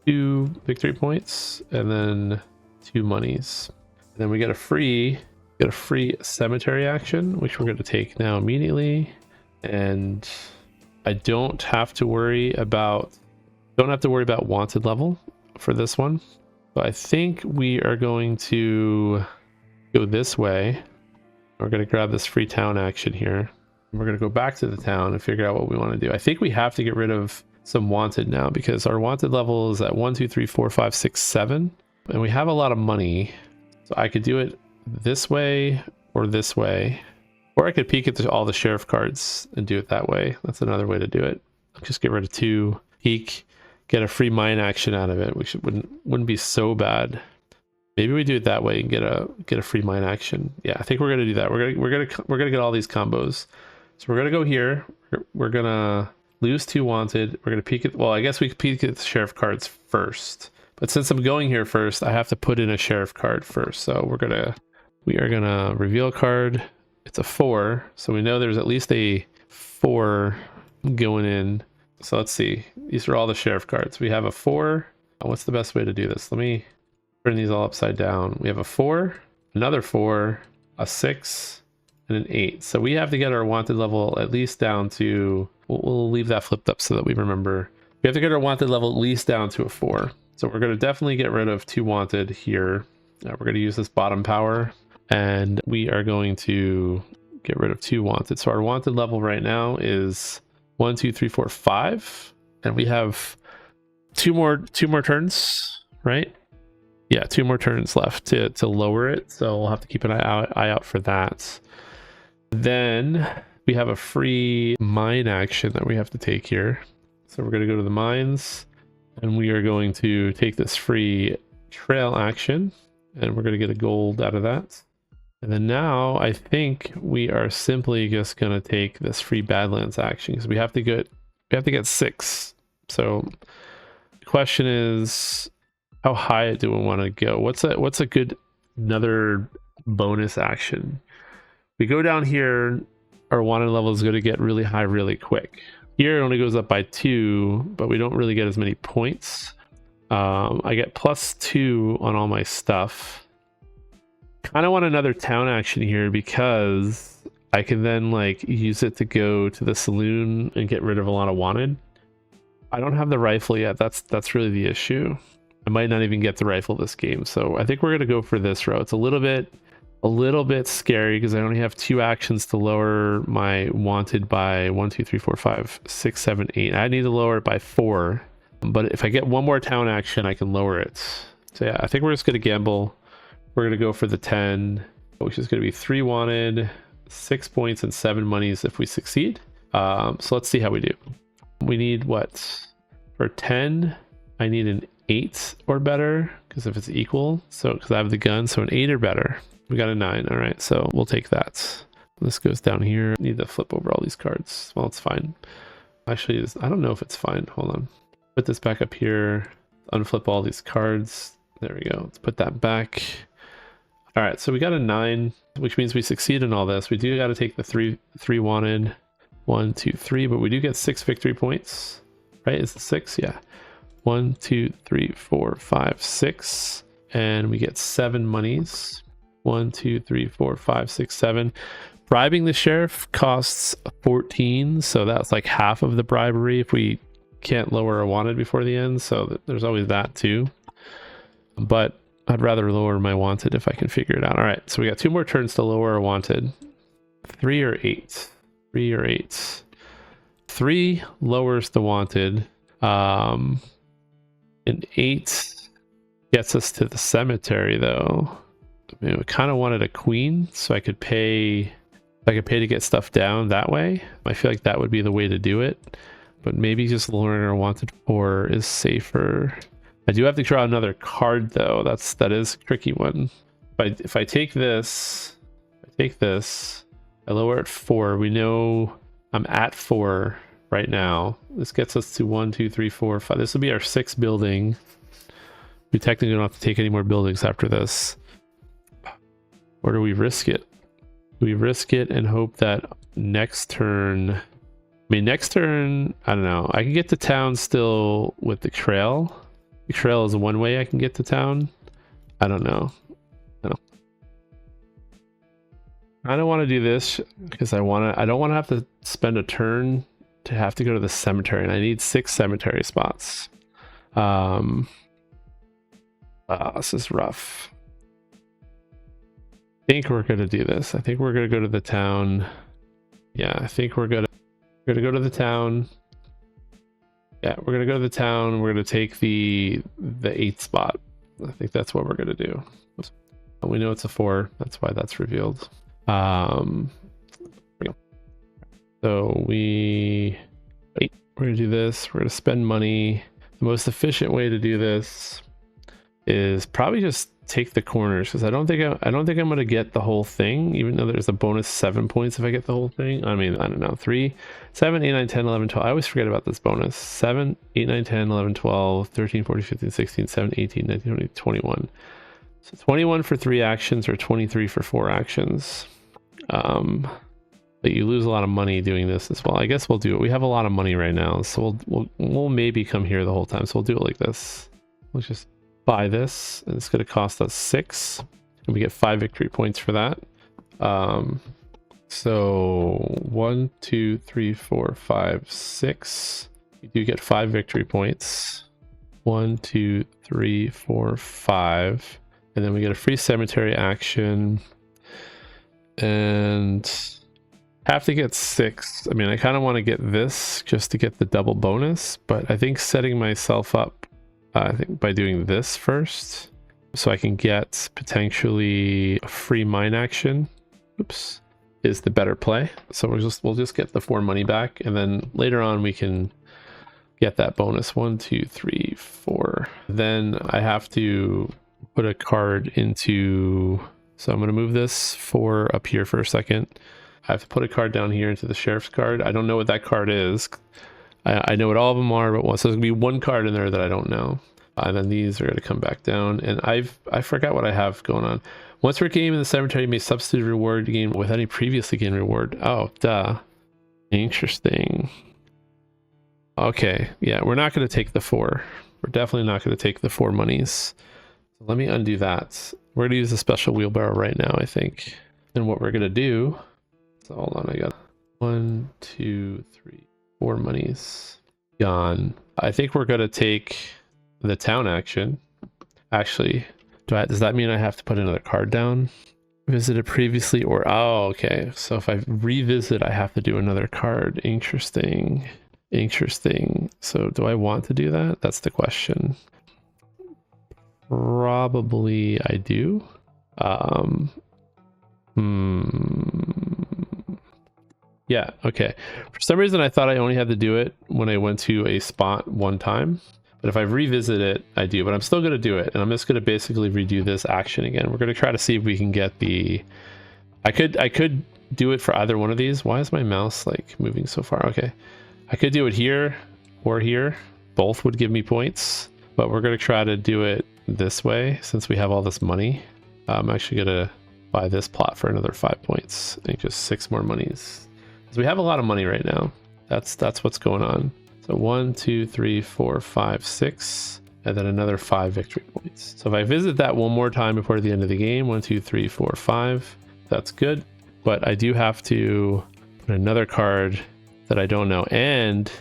S1: 2 victory points and then 2 monies. And then we get a free cemetery action, which we're going to take now immediately. And I don't have to worry about wanted level for this one. So I think we are going to go this way. We're going to grab this free town action here. We're going to go back to the town and figure out what we want to do. I think we have to get rid of some wanted now because our wanted level is at 1, 2, 3, 4, 5, 6, 7. And we have a lot of money. So I could do it this way or this way. Or I could peek at all the sheriff cards and do it that way. That's another way to do it. Just get rid of 2, peek, get a free mine action out of it, which wouldn't be so bad. Maybe we do it that way and get a free mine action. Yeah, I think we're gonna do that. We're gonna get all these combos. So we're gonna go here. We're gonna lose 2 wanted. We're gonna peek at, well, I guess we could peek at the sheriff cards first. But since I'm going here first, I have to put in a sheriff card first. So we are gonna reveal a card. It's a 4, so we know there's at least a 4 going in. So let's see. These are all the sheriff cards. We have a 4. What's the best way to do this? Let me turn these all upside down. We have a 4, another 4, a 6, and an 8. So we have to get our wanted level at least down to, we'll leave that flipped up so that we remember. We have to get our wanted level at least down to a 4. So we're going to definitely get rid of 2 wanted here. We're going to use this bottom power, and we are going to get rid of 2 wanted. So our wanted level right now is 1, 2, 3, 4, 5, and we have two more turns, right? Yeah, 2 more turns left to lower it. So we'll have to keep an eye out for that. Then we have a free mine action that we have to take here. So we're going to go to the mines, and we are going to take this free trail action, and we're going to get a gold out of that. And then now I think we are simply just going to take this free Badlands action because we have to get 6. So the question is, how high do we want to go? What's a good another bonus action? We go down here, our wanted level is going to get really high really quick. Here it only goes up by 2, but we don't really get as many points. I get +2 on all my stuff. Kind of want another town action here because I can then like use it to go to the saloon and get rid of a lot of wanted. I don't have the rifle yet. That's really the issue. I might not even get the rifle this game, so I think we're gonna go for this route. It's a little bit scary because I only have 2 actions to lower my wanted by 1, 2, 3, 4, 5, 6, 7, 8. I need to lower it by 4, but if I get one more town action, I can lower it. So yeah, I think we're just gonna gamble. We're going to go for the 10, which is going to be 3 wanted, 6 points, and 7 monies if we succeed. So let's see how we do. We need what? For 10, I need an 8 or better, because if it's equal, so because I have the gun, so an 8 or better. We got a 9. All right, so we'll take that. This goes down here. I need to flip over all these cards. Well, it's fine. Actually, I don't know if it's fine. Hold on. Put this back up here. Unflip all these cards. There we go. Let's put that back. All right, so we got a 9, which means we succeed in all this. We do got to take the 3 wanted, 1, 2, 3, but we do get 6 victory points, right? Is it 6? Yeah. 1, 2, 3, 4, 5, 6, and we get 7 monies. 1, 2, 3, 4, 5, 6, 7. Bribing the sheriff costs 14, so that's like half of the bribery if we can't lower a wanted before the end. So there's always that too. But I'd rather lower my wanted if I can figure it out. All right, so we got 2 more turns to lower our wanted. 3 or 8. 3 or 8. 3 lowers the wanted. And 8 gets us to the cemetery, though. I mean, we kind of wanted a queen, so I could pay. I could pay to get stuff down that way. I feel like that would be the way to do it. But maybe just lowering our wanted 4 is safer. I do have to draw another card though. That is a tricky one. If I take this, I lower at 4. We know I'm at 4 right now. This gets us to 1, 2, 3, 4, 5. This will be our 6th building. We technically don't have to take any more buildings after this. Or do we risk it? We risk it and hope that next turn. I mean, next turn, I don't know. I can get to town still with the trail. The trail is one way I can get to town. I don't know. I don't want to do this because I don't want to have to spend a turn to have to go to the cemetery, and I need 6 cemetery spots. This is rough. I think we're gonna do this. I think we're gonna go to the town. Yeah, I think we're gonna go to the town. Yeah, we're gonna go to the town. We're gonna take the 8th spot. I think that's what we're gonna do. We know it's a 4. That's why that's revealed. So we're gonna do this. We're gonna spend money. The most efficient way to do this is probably just take the corners, because I don't think I'm going to get the whole thing, even though there's a bonus 7 points if I get the whole thing. I mean, I don't know, 3, 7, 8, 9, 10, 11, 12. I always forget about this bonus. 7, 8, 9, 10, 11, 12, 13, 14, 15, 16, 17, 18, 19, 20, 21. So 21 for 3 actions or 23 for 4 actions. But you lose a lot of money doing this as well. I guess we'll do it. We have a lot of money right now, so we'll maybe come here the whole time. So we'll do it like this. We'll just buy this, and it's going to cost us 6, and we get 5 victory points for that. So 1, 2, 3, 4, 5, 6. You do get 5 victory points. 1, 2, 3, 4, 5, and then we get a free cemetery action, and have to get 6. I mean, I kind of want to get this just to get the double bonus, but I think setting myself up, I think by doing this first, so I can get potentially a free mine action, oops, is the better play. So we'll just get the 4 money back, and then later on we can get that bonus. 1, 2, 3, 4. Then I have to put a card into, so I'm going to move this 4 up here for a second. I have to put a card down here into the sheriff's card. I don't know what that card is. I know what all of them are, but so there's gonna be 1 card in there that I don't know. And then these are gonna come back down. And I forgot what I have going on. Once per game in the cemetery, you may substitute a reward game with any previously gained reward. Oh, duh. Interesting. Okay, yeah, we're not gonna take the 4. We're definitely not gonna take the 4 monies. So let me undo that. We're gonna use the special wheelbarrow right now, I think. And what we're gonna do, so hold on, I got 1, 2, 3, 4 monies gone. I think we're gonna take the town action. Actually, does that mean I have to put another card down? Visited previously, or oh, okay. So if I revisit, I have to do another card. Interesting. So do I want to do that? That's the question. Probably I do. Yeah, okay. For some reason I thought I only had to do it when I went to a spot 1 time, but if I revisit it, I do. But I'm still going to do it, and I'm just going to basically redo this action again. We're going to try to see if we can get the, I could do it for either one of these. Why is my mouse like moving so far? Okay, I could do it here or here. Both would give me points, but we're going to try to do it this way since we have all this money. I'm actually going to buy this plot for another 5 points. I think just 6 more monies. So we have a lot of money right now. That's what's going on. So 1, 2, 3, 4, 5, 6, and then another 5 victory points. So if I visit that one more time before the end of the game, 1, 2, 3, 4, 5, that's good. But I do have to put another card that I don't know, and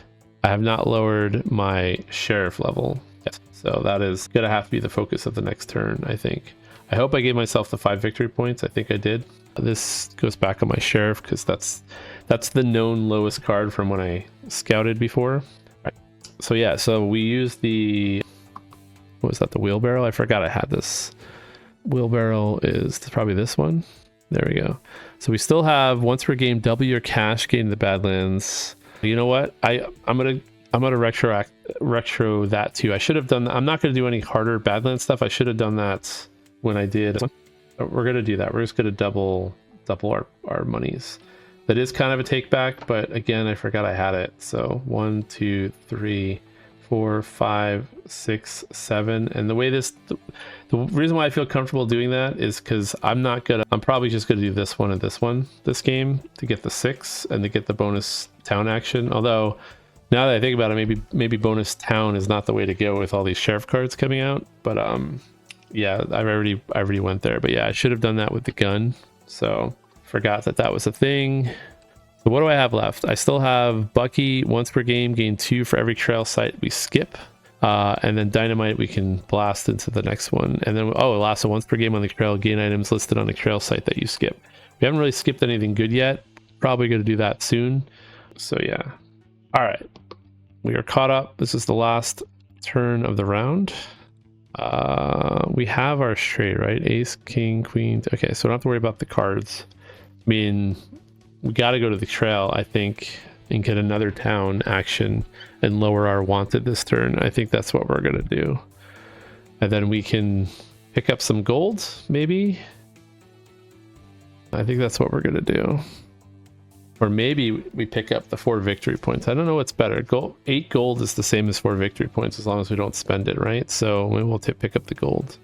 S1: I have not lowered my sheriff level yet. So that is gonna have to be the focus of the next turn, I think. I hope I gave myself the 5 victory points. I think I did. This goes back on my sheriff because that's the known lowest card from when I scouted before. Right. So yeah, so we used the, what was that, the wheelbarrow? I forgot I had this. Wheelbarrow is probably this one. There we go. So we still have once per game, double your cash gain in the Badlands. You know what? I'm gonna retro that too. I should have done that. I'm not gonna do any harder Badlands stuff. I should have done that when I did. We're gonna do that. We're just gonna double our monies. That is kind of a take back, but again, I forgot I had it. So 1, 2, 3, 4, 5, 6, 7. And the way the reason why I feel comfortable doing that is because I'm probably just gonna do this one and this game to get the 6 and to get the bonus town action. Although now that I think about it, maybe bonus town is not the way to go with all these sheriff cards coming out. But yeah, I already went there. But yeah, I should have done that with the gun. So forgot that was a thing. So what do I have left? I still have Bucky once per game, gain 2 for every trail site we skip. And then Dynamite we can blast into the next one. And then, oh, last once per game on the trail, gain items listed on the trail site that you skip. We haven't really skipped anything good yet. Probably going to do that soon. So yeah. All right. We are caught up. This is the last turn of the round. We have our straight, right? Ace, king, queen. Okay, so we don't have to worry about the cards. I mean, we got to go to the trail, I think. and get another town action and lower our wanted this turn. I think that's what we're going to do. And then we can pick up some gold, maybe. I think that's what we're going to do. Or maybe we pick up the 4 victory points. I don't know what's better. 8 gold is the same as 4 victory points as long as we don't spend it, right? So maybe we'll pick up the gold.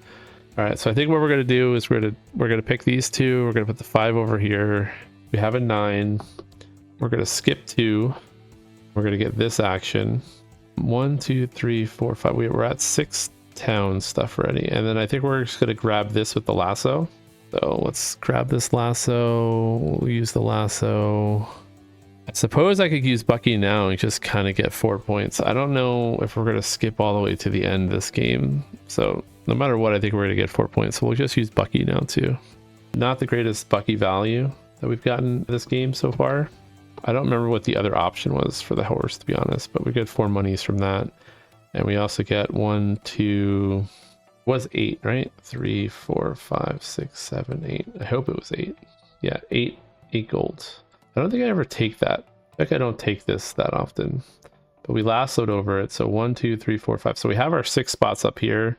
S1: All right, so I think what we're going to do is we're going to pick these 2. We're going to put the 5 over here. We have a 9. We're going to skip 2. We're going to get this action. 1, 2, 3, 4, 5. We're at 6 town stuff already. And then I think we're just going to grab this with the lasso. So let's grab this lasso. We'll use the lasso. I suppose I could use Bucky now and just kind of get 4 points. I don't know if we're going to skip all the way to the end of this game. So no matter what, I think we're going to get 4 points. So we'll just use Bucky now too. Not the greatest Bucky value that we've gotten this game so far. I don't remember what the other option was for the horse, to be honest, but we get 4 monies from that. And we also get 1, 2... was 8, right? 3, 4, 5, 6, 7, 8. I hope it was 8. Yeah, 8 gold. I don't think I ever take that. I don't take this that often, but we lassoed over it. So 1, 2, 3, 4, 5. So we have our 6 spots up here.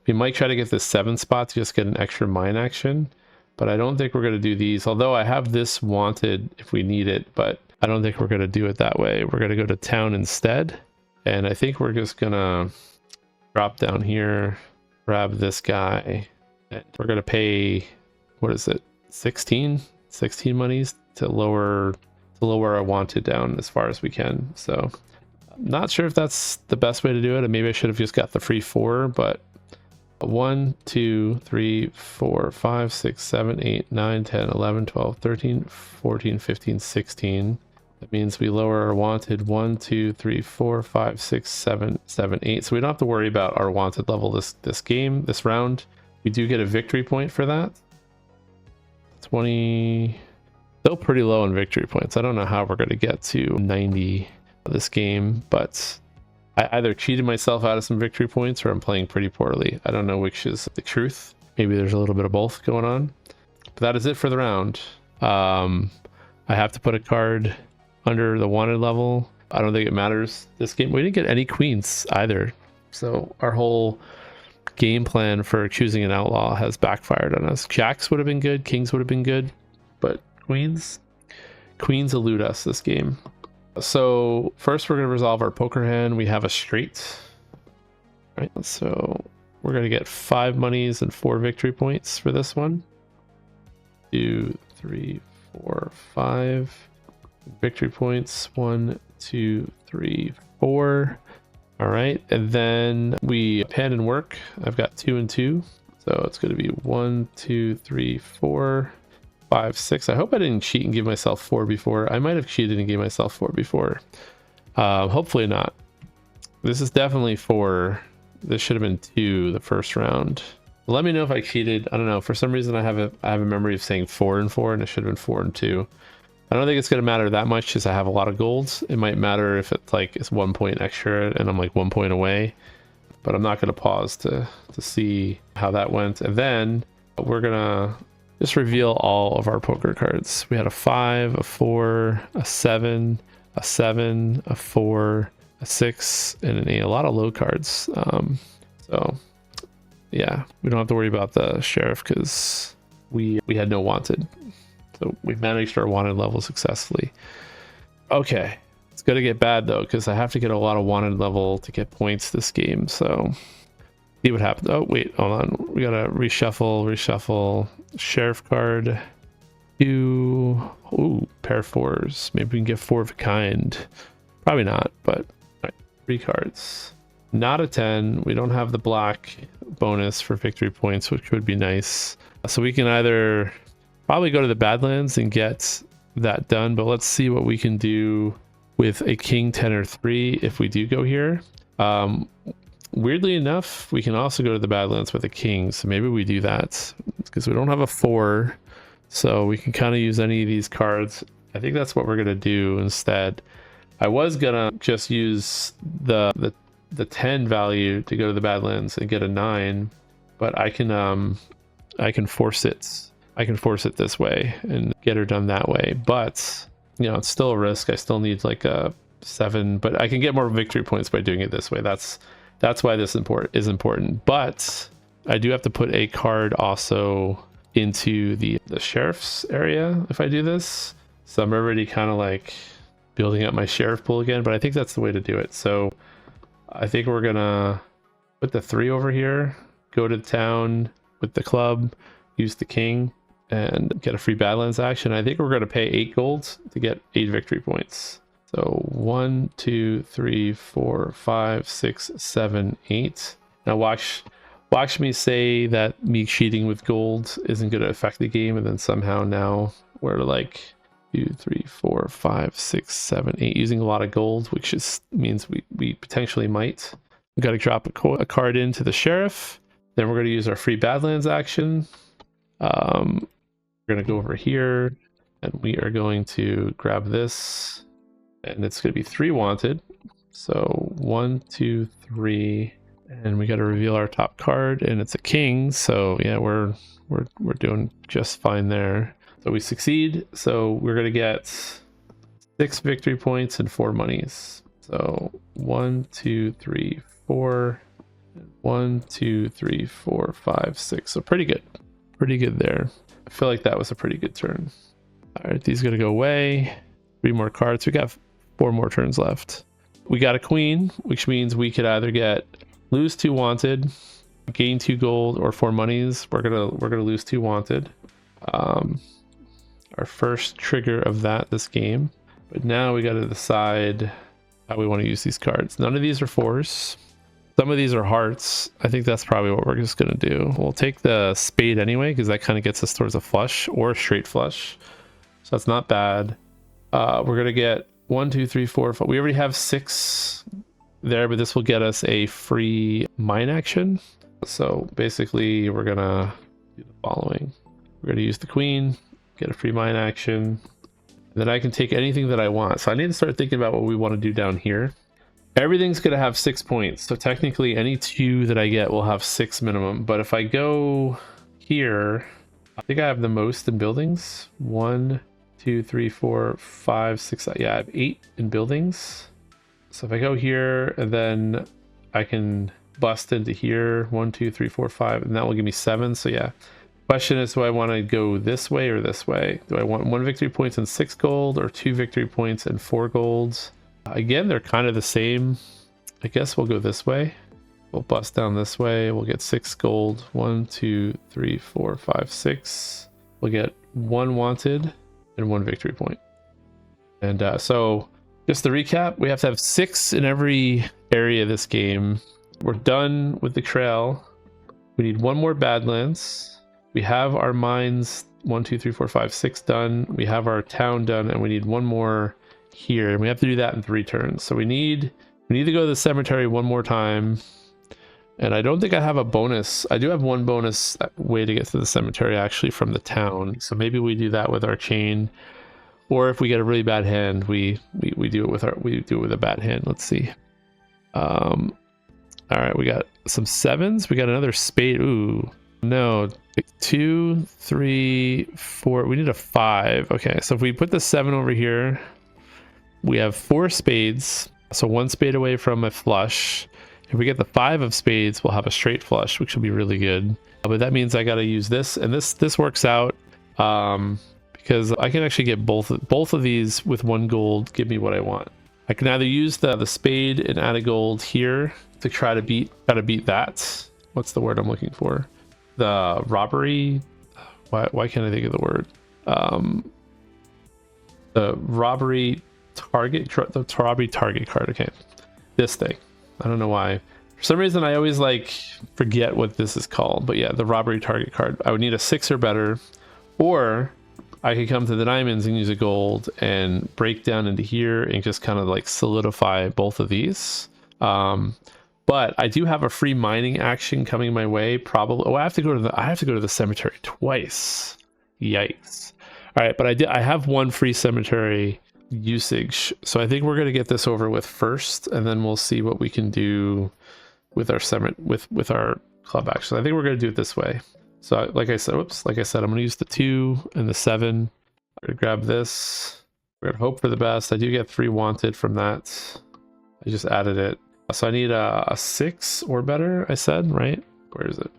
S1: We might try to get this 7 spot to just get an extra mine action, but I don't think we're going to do these. Although I have this wanted if we need it, but I don't think we're going to do it that way. We're going to go to town instead. And I think we're just going to drop down here, grab this guy, and we're going to pay, what is it, 16 monies to lower our wanted down as far as we can. So I'm not sure if that's the best way to do it, and maybe I should have just got the free 4, but 1, 2, 3, 4, 5, 6, 7, 8, 9, 10, 11, 12, 13, 14, 15, 16. That means we lower our wanted 1, 2, 3, 4, 5, 6, 7, 8. So we don't have to worry about our wanted level this round. We do get a victory point for that. 20. Still pretty low on victory points. I don't know how we're going to get to 90 this game, but I either cheated myself out of some victory points or I'm playing pretty poorly. I don't know which is the truth. Maybe there's a little bit of both going on. But that is it for the round. I have to put a card under the wanted level. I don't think it matters this game. We didn't get any queens either. So our whole game plan for choosing an outlaw has backfired on us. Jacks would have been good. Kings would have been good. But queens elude us this game. So first we're going to resolve our poker hand. We have a straight. Right. So we're going to get 5 monies and 4 victory points for this one. 2, 3, 4, 5. Victory points 1, 2, 3, 4. All right, and then we pen and work. I've got 2 and 2, so it's going to be 1, 2, 3, 4, 5, 6. I hope I didn't cheat and give myself 4 before. I might have cheated and gave myself 4 before. Hopefully not. This is definitely 4. This should have been 2 the first round. Let me know if I cheated. I don't know. For some reason I have a memory of saying 4 and 4, and it should have been 4 and 2. I don't think it's going to matter that much because I have a lot of golds. It might matter if it's like it's 1 point extra and I'm like 1 point away, but I'm not going to pause to see how that went. And then we're going to just reveal all of our poker cards. We had a 5, a 4, a 7, a 7, a 4, a 6, and an 8. A lot of low cards. So yeah, we don't have to worry about the sheriff because we had no wanted. So we've managed our wanted level successfully. Okay, it's gonna get bad though because I have to get a lot of wanted level to get points this game. So see what happens. Oh wait, hold on. We gotta reshuffle. Sheriff card. 2. Ooh, pair 4s. Maybe we can get 4 of a kind. Probably not, but all right, 3 cards. Not a 10. We don't have the black bonus for victory points, which would be nice. So we can either probably go to the Badlands and get that done, but let's see what we can do with a king 10 or 3 if we do go here. Weirdly enough, we can also go to the Badlands with a king, so maybe we do that because we don't have a 4, so we can kind of use any of these cards. I think that's what we're gonna do instead. I was gonna just use the 10 value to go to the Badlands and get a 9, but I can force it. I can force it this way and get her done that way. But you know, it's still a risk. I still need like a 7, but I can get more victory points by doing it this way. That's why this is important. But I do have to put a card also into the sheriff's area if I do this. So I'm already kind of like building up my sheriff pool again, but I think that's the way to do it. So I think we're gonna put the 3 over here, go to town with the club, use the king, and get a free Badlands action. I think we're gonna pay 8 gold to get 8 victory points. So 1, 2, 3, 4, 5, 6, 7, 8. Now watch me say that me cheating with gold isn't going to affect the game, and then somehow now we're like 2, 3, 4, 5, 6, 7, 8 using a lot of gold, which means we potentially might. We got to drop a card into the sheriff. Then we're going to use our free Badlands action. We're going to go over here, and we are going to grab this, and it's going to be 3 wanted. So 1, 2, 3. And we got to reveal our top card, and it's a king. So yeah, we're doing just fine there. So we succeed. So we're gonna get 6 victory points and 4 monies. So 1, 2, 3, 4. 1, 2, 3, 4, 5, 6. So pretty good there. I feel like that was a pretty good turn. All right, these are gonna go away. 3 more cards. We got 4 more turns left. We got a queen, which means we could either get lose 2 wanted, gain 2 gold, or 4 monies. We're gonna lose 2 wanted. Our first trigger of this game. But now we got to decide how we want to use these cards. None of these are 4s. Some of these are hearts. I think that's probably what we're just gonna do. We'll take the spade anyway, because that kind of gets us towards a flush or a straight flush. So that's not bad. We're gonna get 1, 2, 3, 4, 5. We already have 6 there, but this will get us a free mine action. So basically we're gonna do the following. We're gonna use the queen, get a free mine action, and then I can take anything that I want. So I need to start thinking about what we want to do down here. Everything's gonna have 6 points, so technically any 2 that I get will have 6 minimum. But if I go here, I think I have the most in buildings. 1, 2, 3, 4, 5, 6. Yeah, I have 8 in buildings. So if I go here, and then I can bust into here, 1, 2, 3, 4, 5, and that will give me 7. So yeah, question is, do I want to go this way or this way? Do I want 1 victory points and 6 gold, or 2 victory points and 4 golds? Again, they're kind of the same. I guess we'll go this way. We'll bust down this way. We'll get 6 gold. 1, 2, 3, 4, 5, 6. We'll get 1 wanted and 1 victory point. And so just to recap, we have to have 6 in every area of this game. We're done with the trail. We need 1 more Badlands. We have our mines 1, 2, 3, 4, 5, 6 done. We have our town done, and we need 1 more here, and we have to do that in 3 turns. So we need to go to the cemetery 1 more time. And I don't think I have a bonus. I do have 1 bonus way to get to the cemetery actually from the town. So maybe we do that with our chain. Or if we get a really bad hand, we do it with a bad hand. Let's see. All right, we got some 7s. We got another spade. Ooh, no. 2, 3, 4. We need a 5. Okay, so if we put the 7 over here, we have 4 spades. So 1 spade away from a flush. If we get the 5 of spades, we'll have a straight flush, which will be really good. But that means I got to use this, and this works out. Because I can actually get both of these with 1 gold, give me what I want. I can either use the spade and add a gold here to try to beat that. What's the word I'm looking for? The robbery. Why can't I think of the word? The robbery target card. Okay, this thing. I don't know why. For some reason, I always forget what this is called. But yeah, the robbery target card. I would need a 6 or better, or I could come to the diamonds and use a gold and break down into here and just kind of solidify both of these. But I do have a free mining action coming my way. Probably. Oh, I have to go to the cemetery twice. Yikes! All right, but I have 1 free cemetery usage, so I think we're gonna get this over with first, and then we'll see what we can do with our with our club action. I think we're gonna do it this way. So like I said, I'm going to use the 2 and the 7. I'm going to grab this. We're gonna hope for the best. I do get 3 wanted from that. I just added it. So I need a 6 or better, I said, right? Where is it?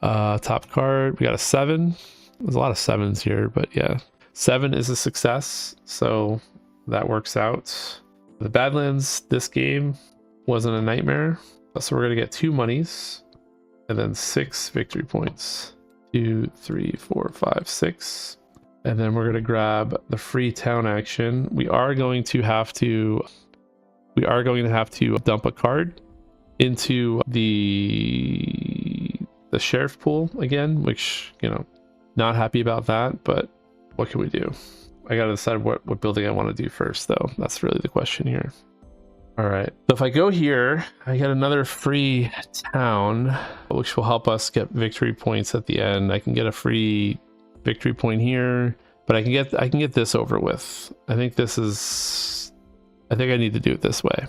S1: Top card, we got a 7. There's a lot of 7s here, but yeah. 7 is a success, so that works out. The Badlands, this game wasn't a nightmare. So we're gonna get 2 monies and then 6 victory points. 2, 3, 4, 5, 6. And then we're gonna grab the free town action. We are going to have to dump a card into the sheriff pool again, which, you know, not happy about that, but what can we do? I gotta decide what building I want to do first, though. That's really the question here. All right, so if I go here, I get another free town, which will help us get victory points at the end. I can get a free victory point here, but I can get this over with. I think I need to do it this way.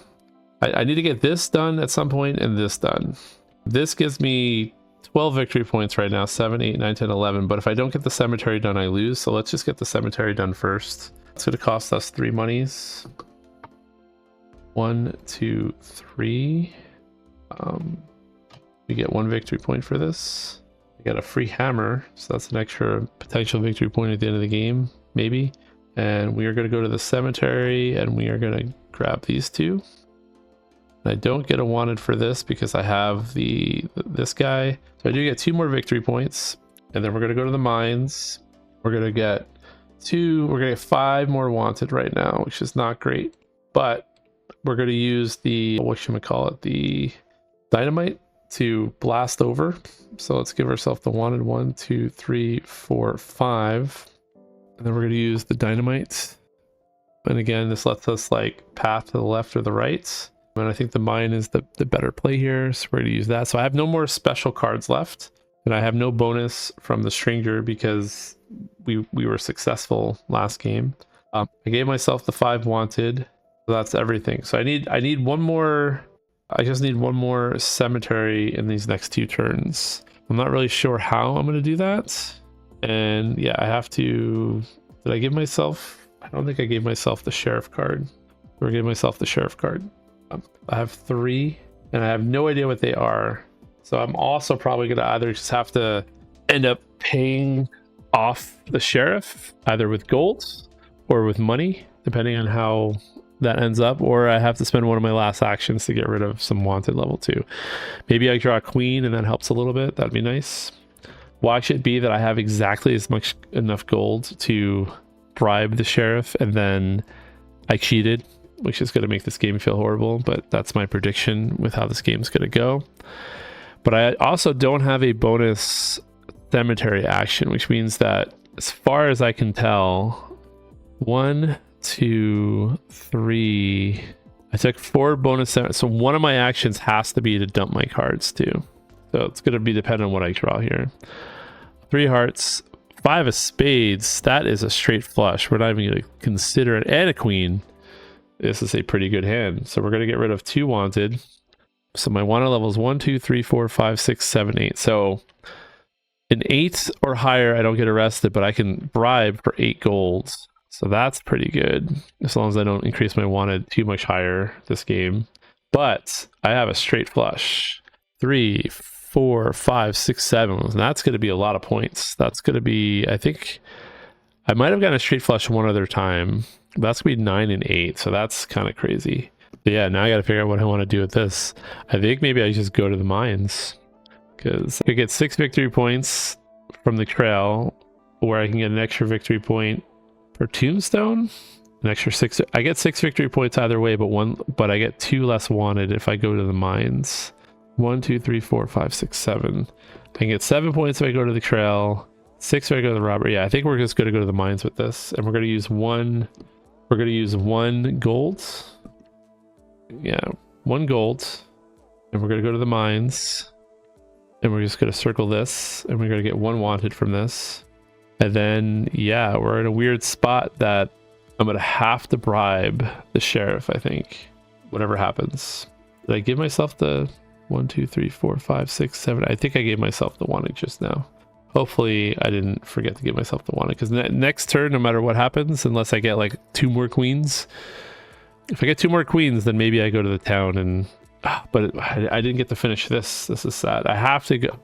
S1: I need to get this done at some point and this done. This gives me 12 victory points right now, 7, 8, 9, 10, 11. But if I don't get the cemetery done, I lose. So let's just get the cemetery done first. It's going to cost us 3 monies. 1, 2, 3. We get 1 victory point for this. We got a free hammer, so that's an extra potential victory point at the end of the game, maybe. And we are going to go to the cemetery, and we are going to grab these 2. I don't get a wanted for this because I have this guy. So I do get 2 more victory points, and then we're going to go to the mines. We're going to get 5 more wanted right now, which is not great. But we're going to use the dynamite to blast over. So let's give ourselves the wanted 1, 2, 3, 4, 5. And then we're going to use the dynamite. And again, this lets us like path to the left or the right. And I think the mine is the better play here, so we're going to use that. So I have no more special cards left, and I have no bonus from the stranger because we were successful last game. I gave myself the 5 wanted, so that's everything. So I need one more. I just need 1 more cemetery in these next 2 turns. I'm not really sure how I'm going to do that, and yeah, I have to. Did I give myself? I don't think I gave myself the sheriff card. Or gave myself the sheriff card. I have 3 and I have no idea what they are, so I'm also probably gonna either just have to end up paying off the sheriff either with gold or with money, depending on how that ends up, or I have to spend one of my last actions to get rid of some wanted level 2. Maybe I draw a queen and that helps a little bit. That'd be nice. Watch it be that I have exactly enough gold to bribe the sheriff, and then I cheated, which is going to make this game feel horrible, but that's my prediction with how this game's going to go. But I also don't have a bonus cemetery action, which means that as far as I can tell, 1, 2, 3, I took 4 bonus, so one of my actions has to be to dump my cards too. So it's going to be dependent on what I draw here. 3 hearts, 5 of spades, that is a straight flush. We're not even going to consider it, and a queen. This is a pretty good hand. So we're going to get rid of 2 wanted. So my wanted level is 1, 2, 3, 4, 5, 6, 7, 8. So an 8 or higher, I don't get arrested, but I can bribe for 8 gold. So that's pretty good, as long as I don't increase my wanted too much higher this game. But I have a straight flush. 3, 4, 5, 6, 7. And that's going to be a lot of points. That's going to be, I think, I might have gotten a straight flush one other time. That's gonna be 9 and 8, so that's kind of crazy. But yeah, now I gotta figure out what I want to do with this. I think maybe I just go to the mines, because I get 6 victory points from the trail, where I can get an extra victory point for tombstone. An extra 6. I get 6 victory points either way, but I get 2 less wanted if I go to the mines. 1, 2, 3, 4, 5, 6, 7. I can get 7 points if I go to the trail. 6 if I go to the robbery. Yeah, I think we're just going to go to the mines with this, and we're going to use 1. We're going to use 1 gold. Yeah, 1 gold. And we're going to go to the mines. And we're just going to circle this. And we're going to get 1 wanted from this. And then, yeah, we're in a weird spot that I'm going to have to bribe the sheriff, I think. Whatever happens. Did I give myself the 1, 2, 3, 4, 5, 6, 7? I think I gave myself the wanted just now. Hopefully I didn't forget to give myself the one, because next turn, no matter what happens, unless I get like 2 more queens, if I get 2 more queens, then maybe I go to the town and, but I didn't get to finish this. This is sad. I have to go.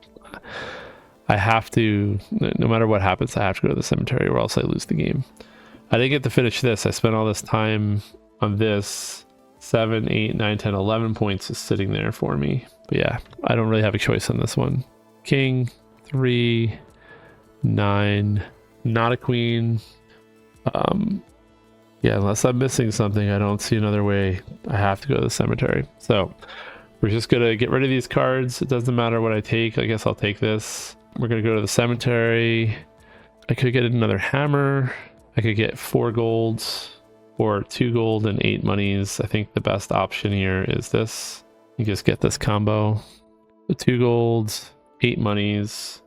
S1: I have to, no matter what happens, I have to go to the cemetery or else I lose the game. I didn't get to finish this. I spent all this time on this. 7, 8, 9, 10, 11 points is sitting there for me. But yeah, I don't really have a choice on this one. King, 3, 9, not a queen. Yeah, unless I'm missing something, I don't see another way. I have to go to the cemetery. So we're just gonna get rid of these cards. It doesn't matter what I take. I guess I'll take this. We're gonna go to the cemetery. I could get another hammer. I could get 4 golds or 2 gold and 8 monies. I think the best option here is this. You just get this combo. The 2 golds, 8 monies.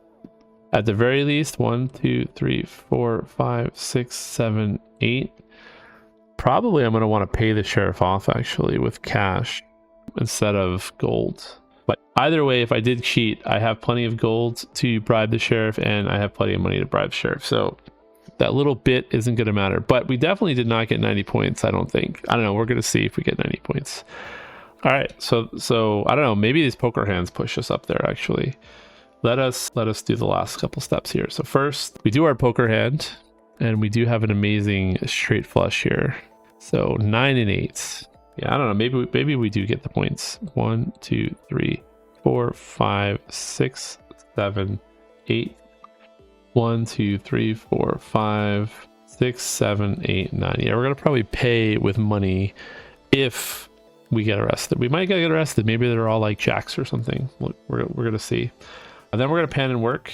S1: At the very least, 1, 2, 3, 4, 5, 6, 7, 8. Probably I'm going to want to pay the sheriff off actually with cash instead of gold. But either way, if I did cheat, I have plenty of gold to bribe the sheriff and I have plenty of money to bribe the sheriff. So that little bit isn't going to matter. But we definitely did not get 90 points, I don't think. I don't know. We're going to see if we get 90 points. All right. So I don't know. Maybe these poker hands push us up there actually. Let us do the last couple steps here. So first, we do our poker hand, and we do have an amazing straight flush here. So 9 and 8. Yeah, I don't know. Maybe we do get the points. 1, 2, 3, 4, 5, 6, 7, 8. 1, 2, 3, 4, 5, 6, 7, 8, 9. Yeah, we're gonna probably pay with money if we get arrested. We might get arrested. Maybe they're all like jacks or something. We're gonna see. And then we're gonna pan and work.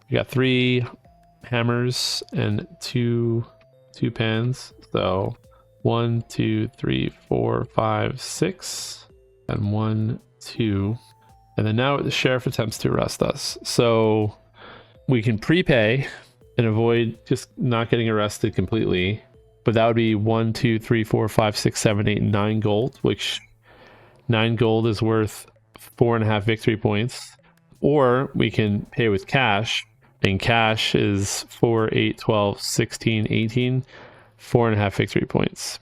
S1: We got 3 hammers and 2 pans. So 1, 2, 3, 4, 5, 6, and 1, 2. And then now the sheriff attempts to arrest us. So we can prepay and avoid just not getting arrested completely. But that would be 1, 2, 3, 4, 5, 6, 7, 8, 9 gold, which 9 gold is worth 4.5 victory points. Or we can pay with cash, and cash is 4, 8, 12, 16, 18, 4.5 victory points.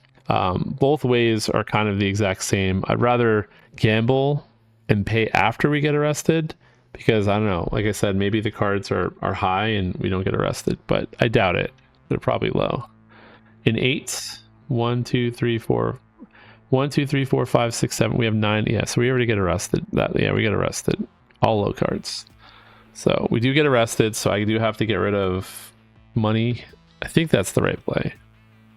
S1: Both ways are kind of the exact same. I'd rather gamble and pay after we get arrested, because I don't know, like I said, maybe the cards are high and we don't get arrested, but I doubt it. They're probably low. In 8, 1, 2, 3, 4, 1, 2, 3, 4, 5, 6, 7. We have 9. Yeah, so we already get arrested. We get arrested. All low cards. So we do get arrested, so I do have to get rid of money. I think that's the right play.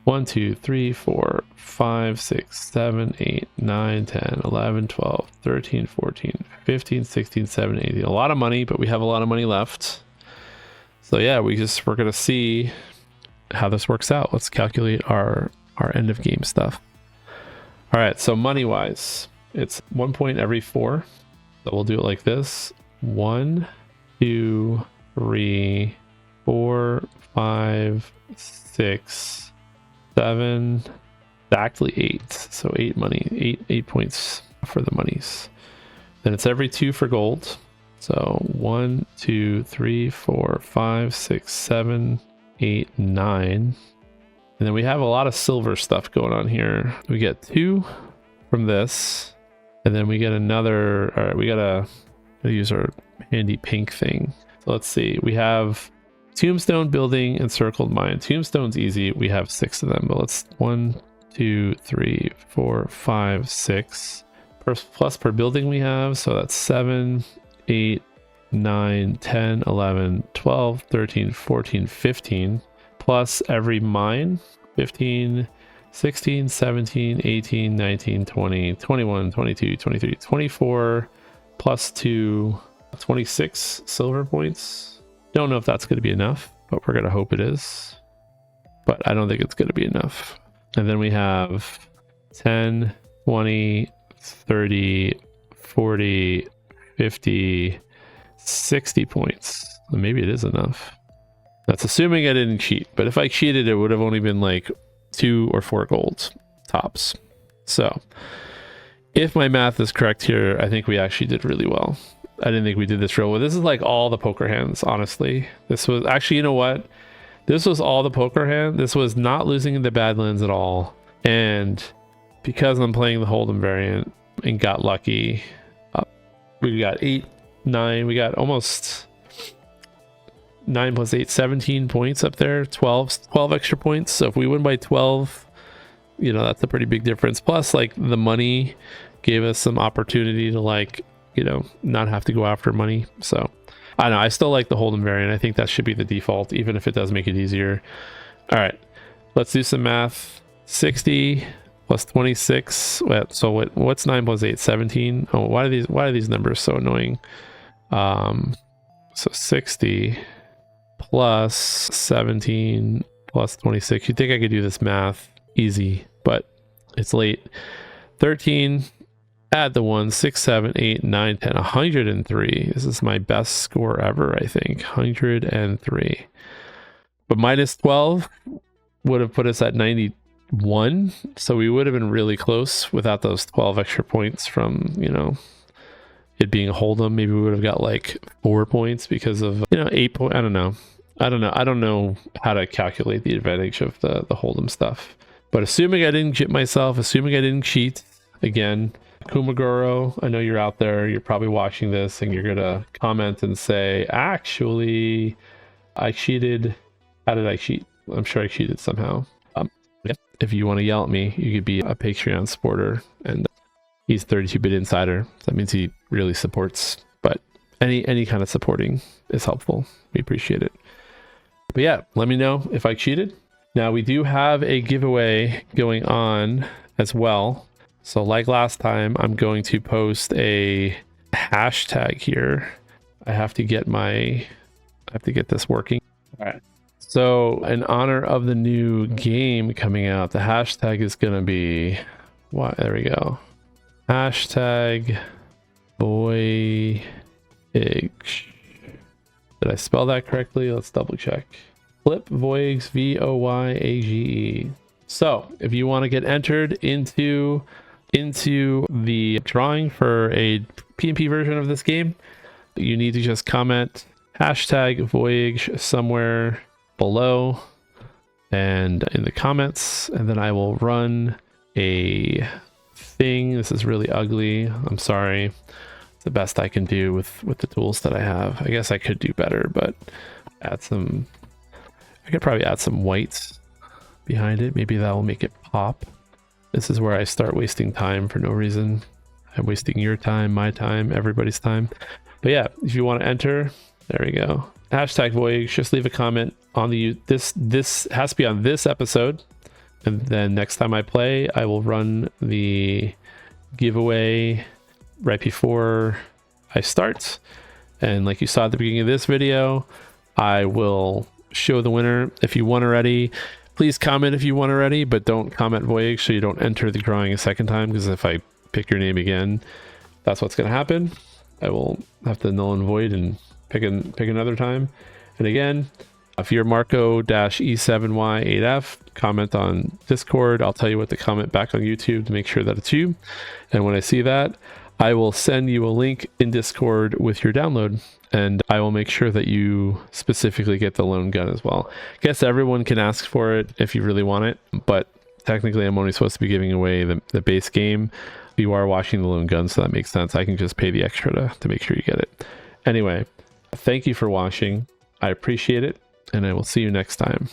S1: 1, 2, 3, 4, 5, 6, 7, 8, 9, 10, 11, 12, 13, 14, 15, 16, 17, 18. A lot of money, but we have a lot of money left. So yeah, we're going to see how this works out. Let's calculate our end of game stuff. All right, so money wise, it's 1 point every 4. So we'll do it like this. 1, 2, 3, 4, 5, 6, 7, exactly 8. So 8 money, 8 points for the monies. Then it's every 2 for gold. So 1, 2, 3, 4, 5, 6, 7, 8, 9. And then we have a lot of silver stuff going on here. We get 2 from this. And then we get another. All right, we gotta use our handy pink thing. So let's see. We have tombstone, building, and circled mine. Tombstone's easy. We have 6 of them, but let's 1, 2, 3, 4, 5, 6. Plus per building we have. So that's 7, 8, 9, 10, 11, 12, 13, 14, 15. Plus every mine, 15. 16, 17, 18, 19, 20, 21, 22, 23, 24, plus 2, 26 silver points. Don't know if that's going to be enough, but we're going to hope it is. But I don't think it's going to be enough. And then we have 10, 20, 30, 40, 50, 60 points. Well, maybe it is enough. That's assuming I didn't cheat. But if I cheated, it would have only been like 2 or 4 golds tops. So if my math is correct here, I think we actually did really well. I didn't think we did this real well. This is like all the poker hands, honestly. This was actually, you know what? This was all the poker hand. This was not losing in the Badlands at all. And because I'm playing the Hold'em variant and got lucky, we got 8, 9. We got almost 9 plus 8, 17 points up there. 12 extra points. So if we win by 12, you know, that's a pretty big difference. Plus, like, the money gave us some opportunity to, like, you know, not have to go after money. So I don't know, I still like the Hold'em variant. I think that should be the default, even if it does make it easier. All right, let's do some math. 60 plus 26. So what's 9 plus 8? 17. Oh, why are these numbers so annoying? So 60 plus 17 plus 26. You'd think I could do this math easy, but it's late. 13. Add the 1, 6, 7, 8, 9, 10, 103. This is my best score ever, I think. 103. But minus 12 would have put us at 91. So we would have been really close without those 12 extra points from, you know, it being a Hold'em. Maybe we would have got like 4 points because of, you know, 8 points. I don't know. I don't know how to calculate the advantage of the Hold'em stuff. But assuming I didn't chip myself, assuming I didn't cheat, again, Kumagoro, I know you're out there, you're probably watching this and you're gonna comment and say, actually, I cheated. How did I cheat? I'm sure I cheated somehow. If you want to yell at me, you could be a Patreon supporter, and he's 32-bit insider. That means he really supports, but any kind of supporting is helpful. We appreciate it. But yeah, let me know if I cheated. Now we do have a giveaway going on as well. So like last time, I'm going to post a hashtag here. I have to get this working. All right. So in honor of the new game coming out, the hashtag is going to be, what? There we go. Hashtag boy. Did I spell that correctly? Let's double check. Flip Voyage, Voyage. So if you want to get entered into the drawing for a PnP version of this game, you need to just comment hashtag Voyage somewhere below and in the comments, and then I will run a thing. This is really ugly. I'm sorry. It's the best I can do with the tools that I have. I guess I could do better, but I could probably add some whites behind it. Maybe that will make it pop. This is where I start wasting time for no reason. I'm wasting your time, my time, everybody's time. But yeah, if you want to enter, there we go. Hashtag Voyage, just leave a comment on this has to be on this episode. And then next time I play, I will run the giveaway right before I start. And like you saw at the beginning of this video, I will show the winner. If you won already, please comment if you won already, but don't comment Voyage so you don't enter the drawing a second time, because if I pick your name again, that's what's going to happen. I will have to null and void and pick another time. And again, if you're Marco-E7Y8F, comment on Discord. I'll tell you what to comment back on YouTube to make sure that it's you. And when I see that, I will send you a link in Discord with your download, and I will make sure that you specifically get the lone gun as well. I guess everyone can ask for it if you really want it, but technically I'm only supposed to be giving away the base game. You are watching the lone gun, so that makes sense. I can just pay the extra to make sure you get it. Anyway, thank you for watching. I appreciate it, and I will see you next time.